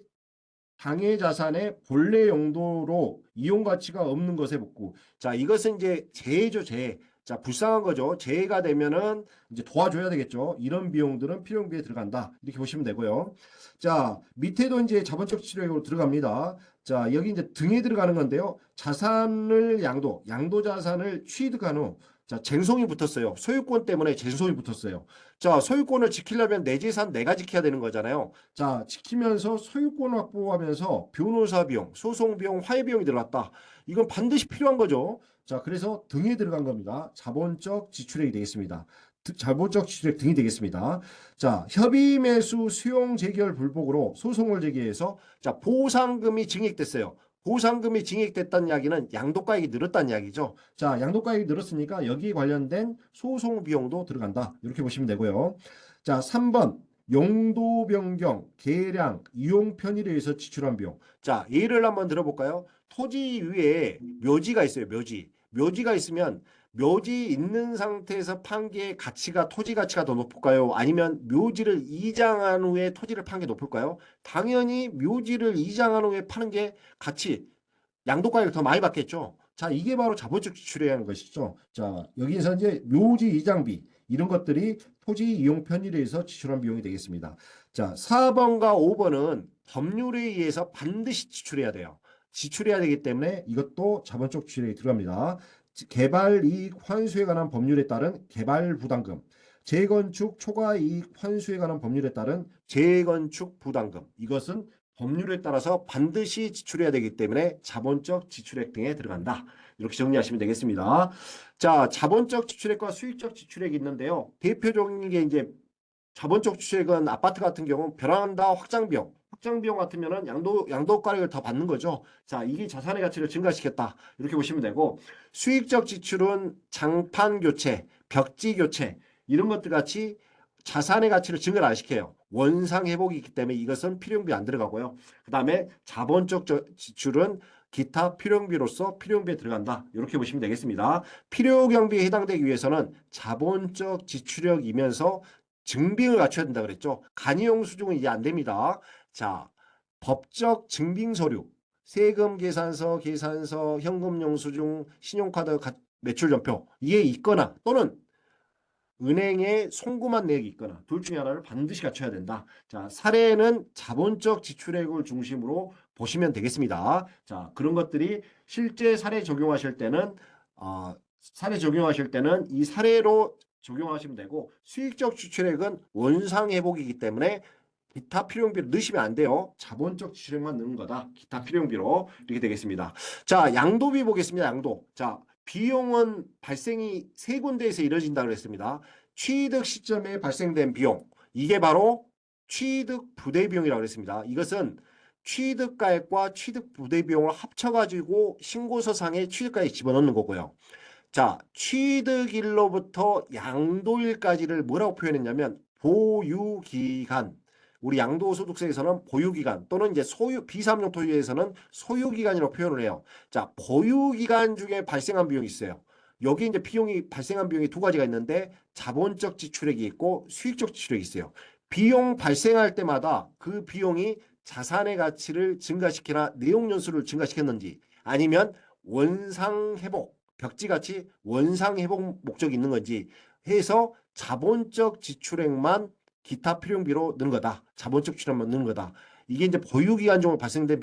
Speaker 1: 자산의 본래 용도로 이용 가치가 없는 것에 복구. 자, 이것은 이제 재해죠, 재해. 자, 불쌍한 거죠. 재해가 되면은 이제 도와줘야 되겠죠. 이런 비용들은 필요비에 들어간다. 이렇게 보시면 되고요. 자, 밑에도 이제 자본적 지출액으로 들어갑니다. 자, 여기 이제 등에 들어가는 건데요. 자산을 양도 자산을 취득한 후, 자, 쟁송이 붙었어요. 소유권 때문에 쟁송이 붙었어요. 자, 소유권을 지키려면 내 재산 내가 지켜야 되는 거잖아요. 자, 지키면서 소유권 확보하면서 변호사 비용, 소송 비용, 화해 비용이 들어갔다. 이건 반드시 필요한 거죠. 자, 그래서 등에 들어간 겁니다. 자본적 지출액이 되겠습니다. 자본적 지출액 등이 되겠습니다. 자, 협의 매수 수용 재결 불복으로 소송을 제기해서 자, 보상금이 증액됐어요. 보상금이 증액됐다는 이야기는 양도가액이 늘었다는 이야기죠. 자, 양도가액이 늘었으니까 여기 관련된 소송 비용도 들어간다. 이렇게 보시면 되고요. 자, 3번 용도 변경, 계량, 이용 편의에 의해서 지출한 비용. 자, 예를 한번 들어볼까요? 토지 위에 묘지가 있어요. 묘지가 있으면 묘지 있는 상태에서 판 게 가치가 토지 가치가 더 높을까요? 아니면 묘지를 이장한 후에 토지를 판 게 높을까요? 당연히 묘지를 이장한 후에 파는 게 가치 양도가액을 더 많이 받겠죠. 자, 이게 바로 자본적 지출이라는 것이죠. 자, 여기서 이제 묘지 이장비 이런 것들이 토지 이용 편의에 의해서 지출한 비용이 되겠습니다. 자, 4번과 5번은 법률에 의해서 반드시 지출해야 돼요. 지출해야 되기 때문에 이것도 자본적 지출에 들어갑니다. 개발 이익 환수에 관한 법률에 따른 개발 부담금, 재건축 초과 이익 환수에 관한 법률에 따른 재건축 부담금. 이것은 법률에 따라서 반드시 지출해야 되기 때문에 자본적 지출액 등에 들어간다. 이렇게 정리하시면 되겠습니다. 자, 자본적 지출액과 수익적 지출액이 있는데요. 대표적인 게 이제 자본적 지출액은 아파트 같은 경우 베란다 확장비용 같으면은 양도가액을 더 받는 거죠. 자, 이게 자산의 가치를 증가시켰다. 이렇게 보시면 되고 수익적 지출은 장판 교체, 벽지 교체 이런 것들 같이 자산의 가치를 증가를 안 시켜요. 원상 회복이 있기 때문에 이것은 필요용비 안 들어가고요. 그 다음에 자본적 지출은 기타 필요용비로서 필요용비에 들어간다. 이렇게 보시면 되겠습니다. 필요경비에 해당되기 위해서는 자본적 지출력이면서 증빙을 갖춰야 된다 그랬죠. 간이용 수중은 이제 안 됩니다. 자, 법적 증빙 서류, 세금 계산서, 현금 영수증, 신용카드 매출 전표 이게 있거나 또는 은행에 송금한 내역이 있거나 둘 중에 하나를 반드시 갖춰야 된다. 자, 사례는 자본적 지출액을 중심으로 보시면 되겠습니다. 자, 그런 것들이 실제 사례 적용하실 때는 이 사례로 적용하시면 되고 수익적 지출액은 원상 회복이기 때문에 기타 필요용비를 넣으시면 안 돼요. 자본적 지출액만 넣는 거다. 기타 필요용비로 이렇게 되겠습니다. 자, 양도비 보겠습니다. 양도. 자, 비용은 발생이 세 군데에서 이루어진다고 그랬습니다. 취득 시점에 발생된 비용. 이게 바로 취득 부대 비용이라고 그랬습니다. 이것은 취득가액과 취득 부대 비용을 합쳐가지고 신고서상에 취득가액 집어넣는 거고요. 자, 취득일로부터 양도일까지를 뭐라고 표현했냐면 보유기간. 우리 양도소득세에서는 보유기간 또는 이제 비사업용 토지에서는 소유기간이라고 표현을 해요. 자, 보유기간 중에 발생한 비용이 있어요. 여기 이제 발생한 비용이 두 가지가 있는데 자본적 지출액이 있고 수익적 지출액이 있어요. 비용 발생할 때마다 그 비용이 자산의 가치를 증가시키나 내용연수를 증가시켰는지 아니면 원상회복, 벽지같이 원상회복 목적이 있는 건지 해서 자본적 지출액만 기타 필요비로 넣는 거다. 자본적 지출액만 넣는 거다. 이게 이제 보유기간 중으로 발생된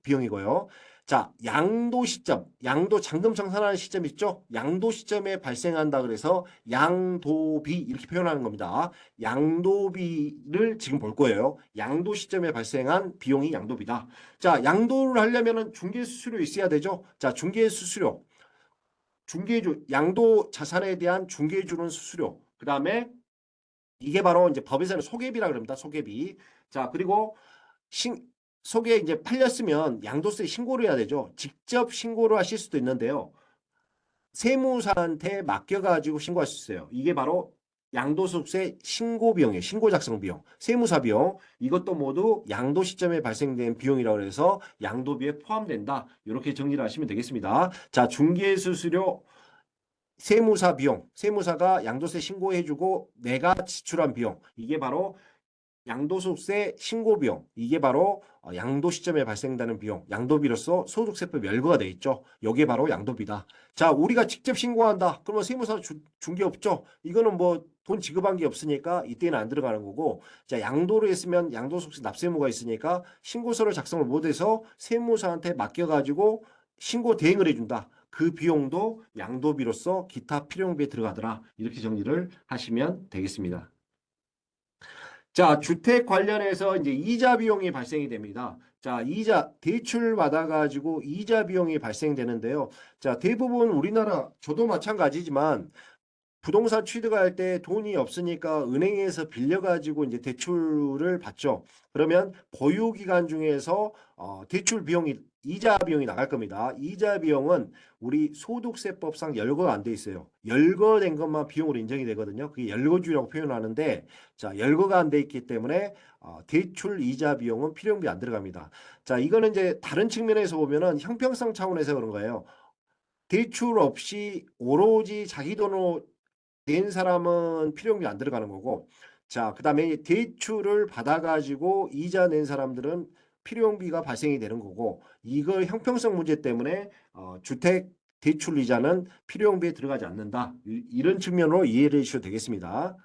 Speaker 1: 비용이고요. 자, 양도 시점, 양도 잔금 청산하는 시점 있죠? 양도 시점에 발생한다 그래서 양도비 이렇게 표현하는 겁니다. 양도비를 지금 볼 거예요. 양도 시점에 발생한 비용이 양도비다. 자, 양도를 하려면은 중개수수료 있어야 되죠? 자, 중개수수료. 양도 자산에 대한 중개해주는 수수료. 그 다음에 이게 바로 이제 법에서는 소개비라 그럽니다. 소개비. 자, 그리고 소개 이제 팔렸으면 양도세 신고를 해야 되죠. 직접 신고를 하실 수도 있는데요. 세무사한테 맡겨가지고 신고할 수 있어요. 이게 바로 양도소득세 신고 비용이에요. 신고 작성 비용, 세무사 비용. 이것도 모두 양도 시점에 발생된 비용이라고 해서 양도비에 포함된다. 이렇게 정리를 하시면 되겠습니다. 자, 중개수수료, 세무사 비용, 세무사가 양도세 신고해주고 내가 지출한 비용. 이게 바로 양도소득세 신고비용, 이게 바로 양도 시점에 발생되는 비용, 양도비로서 소득세법 열거가 돼 있죠. 이게 바로 양도비다. 자, 우리가 직접 신고한다. 그러면 세무사 준 게 없죠. 이거는 뭐 돈 지급한 게 없으니까 이때는 안 들어가는 거고, 자, 양도를 했으면 양도소득세 납세의무가 있으니까 신고서를 작성을 못해서 세무사한테 맡겨가지고 신고 대행을 해준다. 그 비용도 양도비로서 기타 필요비에 들어가더라. 이렇게 정리를 하시면 되겠습니다. 자, 주택 관련해서 이제 이자 비용이 발생이 됩니다. 자, 대출 받아가지고 이자 비용이 발생되는데요. 자, 대부분 우리나라, 저도 마찬가지지만 부동산 취득할 때 돈이 없으니까 은행에서 빌려가지고 이제 대출을 받죠. 그러면 보유 기간 중에서 대출 비용이 이자 비용이 나갈 겁니다. 이자 비용은 우리 소득세법상 열거가 안 돼 있어요. 열거된 것만 비용으로 인정이 되거든요. 그게 열거주의라고 표현하는데, 자, 열거가 안 돼 있기 때문에 대출 이자 비용은 필요비 안 들어갑니다. 자, 이거는 이제 다른 측면에서 보면은 형평성 차원에서 그런 거예요. 대출 없이 오로지 자기 돈으로 낸 사람은 필요비 안 들어가는 거고, 자, 그 다음에 대출을 받아가지고 이자 낸 사람들은 필요비가 발생이 되는 거고, 이걸 형평성 문제 때문에 주택 대출 이자는 필요비에 들어가지 않는다. 이런 측면으로 이해를 해주셔도 되겠습니다.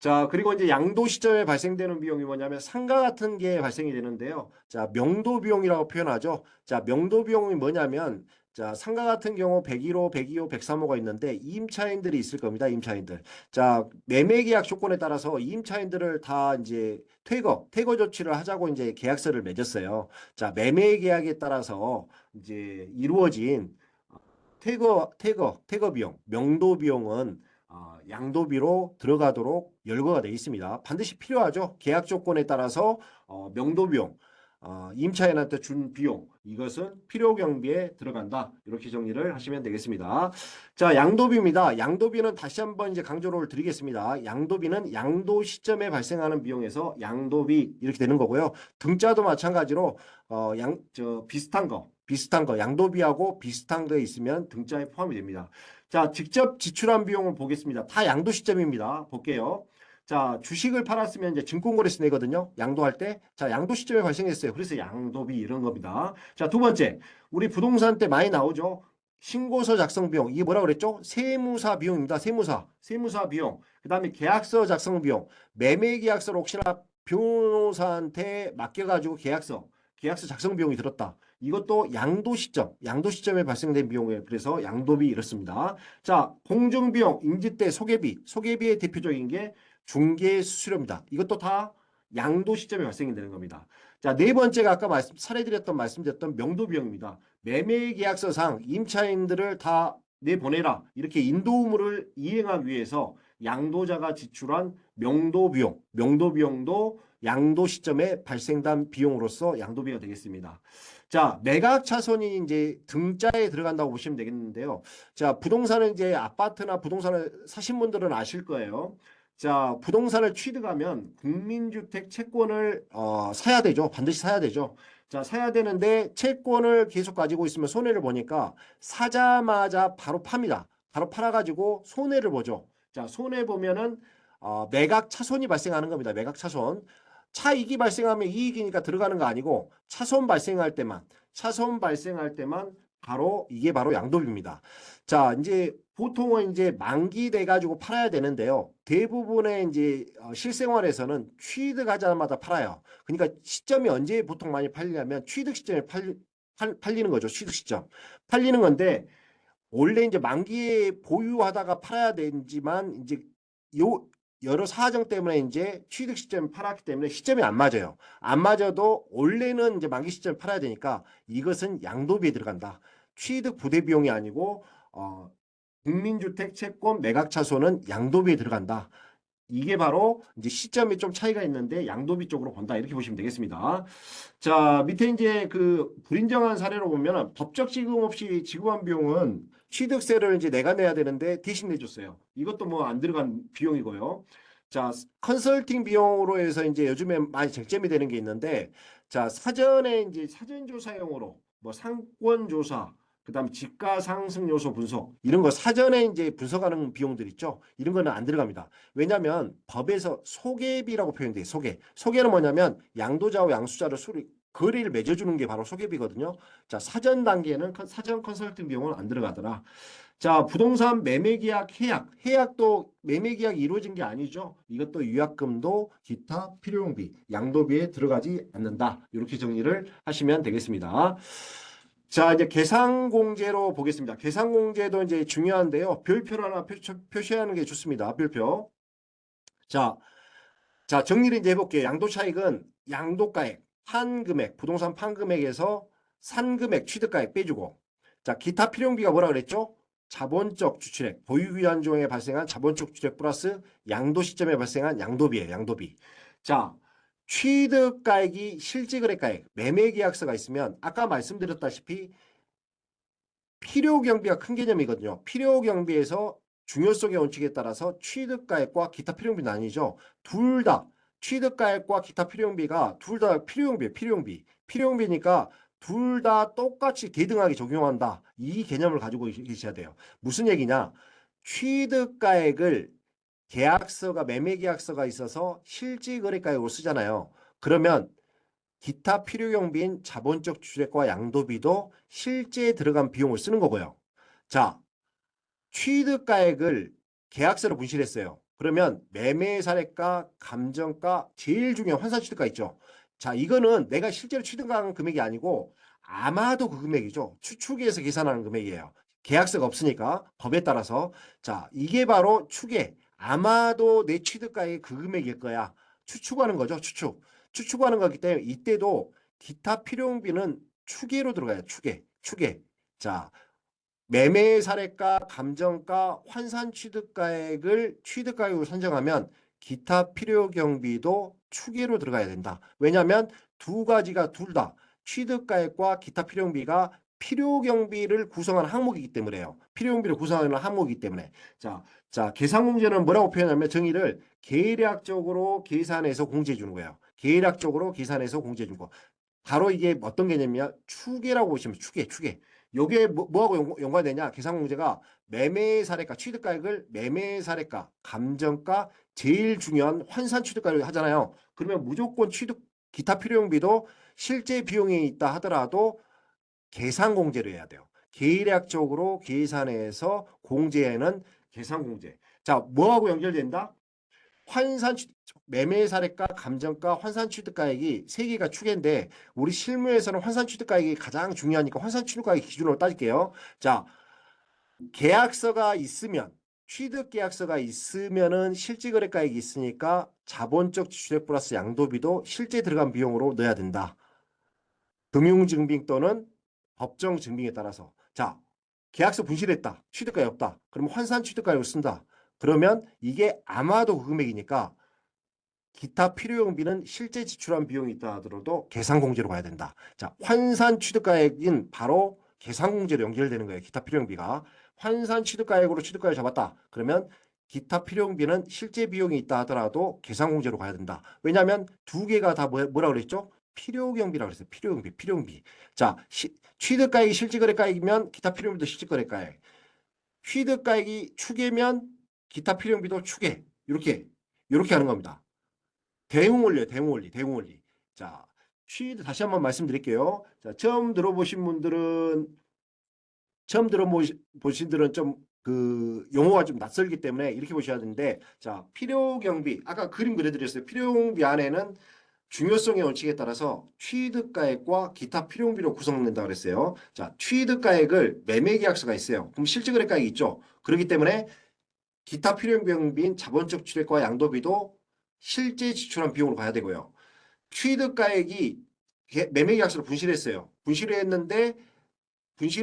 Speaker 1: 자, 그리고 이제 양도 시점에 발생되는 비용이 뭐냐면 상가 같은 게 발생이 되는데요. 자, 명도 비용이라고 표현하죠. 자, 명도 비용이 뭐냐면, 자, 상가 같은 경우 101호, 102호, 103호가 있는데 임차인들이 있을 겁니다. 임차인들. 자, 매매 계약 조건에 따라서 임차인들을 다 이제 퇴거 조치를 하자고 이제 계약서를 맺었어요. 자, 매매 계약에 따라서 이제 이루어진 퇴거 비용, 명도 비용은 양도비로 들어가도록 열거가 되어 있습니다. 반드시 필요하죠. 계약 조건에 따라서 명도 비용, 임차인한테 준 비용, 이것은 필요 경비에 들어간다. 이렇게 정리를 하시면 되겠습니다. 자, 양도비입니다. 양도비는 다시 한번 이제 강조를 드리겠습니다. 양도비는 양도 시점에 발생하는 비용에서 양도비 이렇게 되는 거고요. 등자도 마찬가지로 비슷한 거 양도비하고 비슷한 거 있으면 등자에 포함이 됩니다. 자, 직접 지출한 비용을 보겠습니다. 다 양도 시점입니다. 볼게요. 자, 주식을 팔았으면 이제 증권거래세 내거든요. 양도할 때. 자, 양도 시점에 발생했어요. 그래서 양도비 이런 겁니다. 자, 두 번째. 우리 부동산 때 많이 나오죠. 신고서 작성 비용. 이게 뭐라 그랬죠? 세무사 비용입니다. 세무사 비용. 그 다음에 계약서 작성 비용. 매매 계약서를 혹시나 변호사한테 맡겨가지고 계약서 작성 비용이 들었다. 이것도 양도 시점에 발생된 비용이에요. 그래서 양도비 이렇습니다. 자, 공정비용, 인지대, 소개비의 대표적인 게 중개수수료입니다. 이것도 다 양도 시점에 발생이 되는 겁니다. 자, 네 번째가 아까 말씀드렸던 명도비용입니다. 매매계약서상 임차인들을 다 내보내라. 이렇게 인도의무를 이행하기 위해서 양도자가 지출한 명도비용도 양도 시점에 발생된 비용으로서 양도비가 되겠습니다. 자, 매각 차손이 이제 등자에 들어간다고 보시면 되겠는데요. 자, 부동산은 이제 아파트나 부동산을 사신 분들은 아실 거예요. 자, 부동산을 취득하면 국민주택 채권을 사야 되죠. 반드시 사야 되죠. 자, 사야 되는데 채권을 계속 가지고 있으면 손해를 보니까 사자마자 바로 팝니다. 바로 팔아가지고 손해를 보죠. 자, 손해 보면은 매각 차손이 발생하는 겁니다. 매각 차손. 차익이 발생하면 이익이니까 들어가는 거 아니고 차손 발생할 때만 바로 이게 바로 양도비입니다. 자, 이제 보통은 이제 만기돼 가지고 팔아야 되는데요. 대부분의 이제 실생활에서는 취득하자마자 팔아요. 그러니까 시점이 언제 보통 많이 팔리냐면 취득 시점에 팔리는 거죠. 취득 시점. 팔리는 건데 원래 이제 만기에 보유하다가 팔아야 되지만 이제 요 여러 사정 때문에 이제 취득 시점에 팔았기 때문에 시점이 안 맞아요. 안 맞아도 원래는 이제 만기 시점에 팔아야 되니까 이것은 양도비에 들어간다. 취득 부대 비용이 아니고 국민주택 채권 매각 차손은 양도비에 들어간다. 이게 바로 이제 시점이 좀 차이가 있는데 양도비 쪽으로 본다. 이렇게 보시면 되겠습니다. 자, 밑에 이제 그 불인정한 사례로 보면 법적 지금 없이 지급한 비용은 취득세를 이제 내가 내야 되는데 대신 내줬어요. 이것도 뭐 안 들어간 비용이고요. 자, 컨설팅 비용으로 해서 이제 요즘에 많이 쟁점이 되는 게 있는데, 자, 사전에 이제 사전조사용으로 뭐 상권조사, 그다음에 집가 상승 요소 분석 이런 거 사전에 이제 분석하는 비용들 있죠. 이런 거는 안 들어갑니다. 왜냐하면 법에서 소개비라고 표현돼요. 소개는 뭐냐면 양도자와 양수자를 거래를 맺어주는 게 바로 소개비거든요. 자, 사전 단계는 사전 컨설팅 비용은 안 들어가더라. 자, 부동산 매매계약 해약도 매매계약이 이루어진 게 아니죠. 이것도 위약금도 기타 필요용비, 양도비에 들어가지 않는다. 이렇게 정리를 하시면 되겠습니다. 자, 이제 계상공제로 보겠습니다. 계상공제도 이제 중요한데요. 별표를 하나 표시하는 게 좋습니다. 별표. 자, 정리를 이제 해볼게요. 양도차익은 양도가액, 판금액, 부동산 판금액에서 산금액, 취득가액 빼주고. 자, 기타 필요용비가 뭐라 그랬죠? 자본적 주출액, 보유기한 중에 발생한 자본적 주출액 플러스 양도 시점에 발생한 양도비예요. 양도비. 자, 취득가액이 실질거래가액, 매매계약서가 있으면 아까 말씀드렸다시피 필요경비가 큰 개념이거든요. 필요경비에서 중요성의 원칙에 따라서 취득가액과 기타 필요용비 나뉘죠. 둘 다 취득가액과 기타 필요용비가 둘 다 필요용비니까 둘 다 똑같이 대등하게 적용한다. 이 개념을 가지고 계셔야 돼요. 무슨 얘기냐? 취득가액을 계약서가 매매계약서가 있어서 실질거래가액으로 쓰잖아요. 그러면 기타 필요경비인 자본적 주택과 양도비도 실제 들어간 비용을 쓰는 거고요. 자, 취득가액을 계약서로 분실했어요. 그러면 매매 사례가, 감정가, 제일 중요한 환산 취득가 있죠. 자, 이거는 내가 실제로 취득한 금액이 아니고 아마도 그 금액이죠. 추측해서 계산하는 금액이에요. 계약서가 없으니까 법에 따라서. 자, 이게 바로 추계. 아마도 내 취득가액이 그 금액일 거야. 추측하는 거죠. 추측하는 거기 때문에 이때도 기타 필요용비는 추계로 들어가요. 추계. 자, 매매 사례가, 감정가, 환산 취득가액을 취득가액으로 산정하면 기타 필요 경비도 추계로 들어가야 된다. 왜냐하면 두 가지가 둘 다 취득가액과 기타 필요 경비가 필요 경비를 구성하는 항목이기 때문에요. 필요 경비를 구성하는 항목이기 때문에. 자, 계산 공제는 뭐라고 표현하면 정의를 계략적으로 계산해서 공제해 주는 거예요. 계략적으로 계산해서 공제해 준 거. 바로 이게 어떤 개념이냐? 추계라고 보시면 추계. 요게 뭐하고 연관되냐? 계산공제가 매매 사례가, 취득가액을 매매 사례가, 감정가, 제일 중요한 환산 취득가액을 하잖아요. 그러면 무조건 기타 필요용비도 실제 비용이 있다 하더라도 계산공제를 해야 돼요. 계략적으로 계산해서 공제에는 계산공제. 자, 뭐하고 연결된다? 매매 사례가, 감정가, 환산 취득가액이 세 개가 축인데 우리 실무에서는 환산 취득가액이 가장 중요하니까 환산 취득가액 기준으로 따질게요. 자, 계약서가 있으면 취득 계약서가 있으면은 실질 거래가액이 있으니까 자본적 지출액 플러스 양도비도 실제 들어간 비용으로 넣어야 된다. 금융증빙 또는 법정 증빙에 따라서. 자, 계약서 분실했다. 취득가액 없다. 그러면 환산 취득가액을 쓴다. 그러면 이게 아마도 그 금액이니까 기타 필요용비는 실제 지출한 비용이 있다 하더라도 계산공제로 가야 된다. 자, 환산 취득가액인 바로 계산공제로 연결되는 거예요. 기타 필요용비가. 환산 취득가액으로 취득가액을 잡았다. 그러면 기타 필요용비는 실제 비용이 있다 하더라도 계산공제로 가야 된다. 왜냐하면 두 개가 다 뭐라 그랬죠? 필요경비라고 그랬어요. 필요용비. 자, 취득가액이 실질거래가액이면 기타 필요용비도 실질거래가액. 취득가액이 추계면 기타 필요용비도 추계. 이렇게 하는 겁니다. 대응원리. 자, 다시 한번 말씀드릴게요. 자, 처음 들어보신 들은 좀 그 용어가 좀 낯설기 때문에 이렇게 보셔야 되는데, 자, 필요경비 아까 그림 그려드렸어요. 필요경비 안에는 중요성의 원칙에 따라서 취득가액과 기타 필요용비로 구성된다고 그랬어요. 자, 취득가액을 매매계약서가 있어요. 그럼 실질거래가액이 있죠. 그렇기 때문에 기타 필요용비인 자본적 출액과 양도비도 실제 지출한 비용으로 가야 되고요. 취득가액이 매매계약서로 분실했어요. 분실을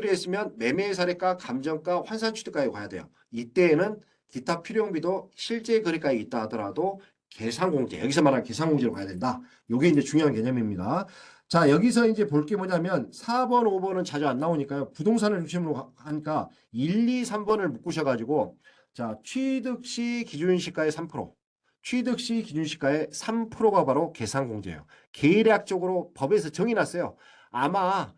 Speaker 1: 했으면 매매 사례가, 감정가, 환산 취득가액이 가야 돼요. 이때에는 기타 필요용비도 실제 거래가액이 있다 하더라도 계산공제, 여기서 말하는 계산공제로 가야 된다. 이게 이제 중요한 개념입니다. 자, 여기서 이제 볼 게 뭐냐면 4번, 5번은 자주 안 나오니까요. 부동산을 중심으로 하니까 1, 2, 3번을 묶으셔가지고, 자, 취득 시 기준시가의 3%, 취득 시 기준시가의 3%가 바로 계산공제예요. 계략적으로 법에서 정해놨어요. 아마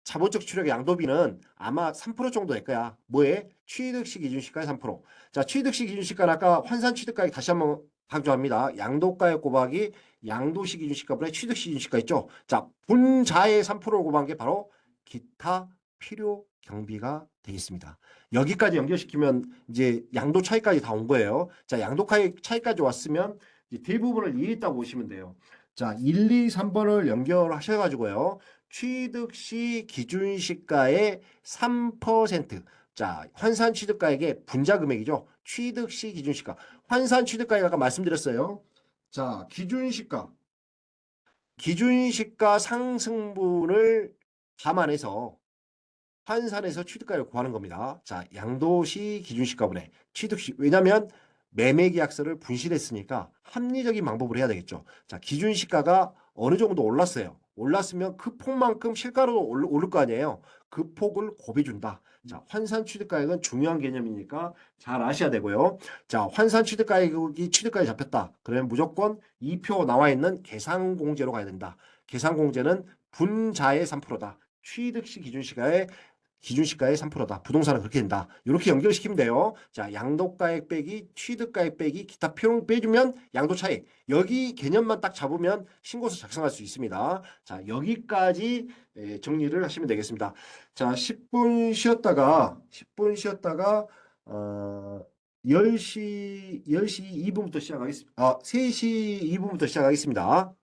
Speaker 1: 자본적 추력 양도비는 아마 3% 정도 될 거야. 뭐에? 취득시 기준시가의 3%. 자, 취득시 기준시가는 아까 환산 취득가액 다시 한번 강조합니다. 양도가액 곱하기 양도시 기준시가분의 취득시 기준시가 있죠. 자, 분자의 3%를 곱한 게 바로 기타 필요 경비가 되겠습니다. 여기까지 연결시키면 이제 양도 차이까지 다 온 거예요. 자, 양도 차이까지 왔으면 이제 대부분을 이해했다고 보시면 돼요. 자, 1, 2, 3번을 연결하셔가지고요. 취득 시 기준시가의 3%. 자, 환산 취득가액의 분자 금액이죠. 취득 시 기준시가. 환산 취득가액 아까 말씀드렸어요. 자, 기준시가 상승분을 감안해서 환산해서 취득가액을 구하는 겁니다. 자, 양도시 기준시가분의 취득시. 왜냐하면 매매계약서를 분실했으니까 합리적인 방법을 해야 되겠죠. 자, 기준시가가 어느 정도 올랐어요. 올랐으면 그 폭만큼 실가로 오를 거 아니에요. 그 폭을 곱해준다. 자, 환산 취득가액은 중요한 개념이니까 잘 아셔야 되고요. 자, 환산 취득가액이 취득가액이 잡혔다. 그러면 무조건 2표 나와 있는 계산공제로 가야 된다. 계산공제는 분자의 3%다. 취득 시 기준시가의 3%다. 부동산은 그렇게 된다. 이렇게 연결시키면 돼요. 자, 양도가액 빼기 취득가액 빼기 기타 필요 빼주면 양도 차익. 여기 개념만 딱 잡으면 신고서 작성할 수 있습니다. 자, 여기까지 정리를 하시면 되겠습니다. 자, 10분 쉬었다가 10시 2분부터 시작하겠습니다. 3시 2분부터 시작하겠습니다.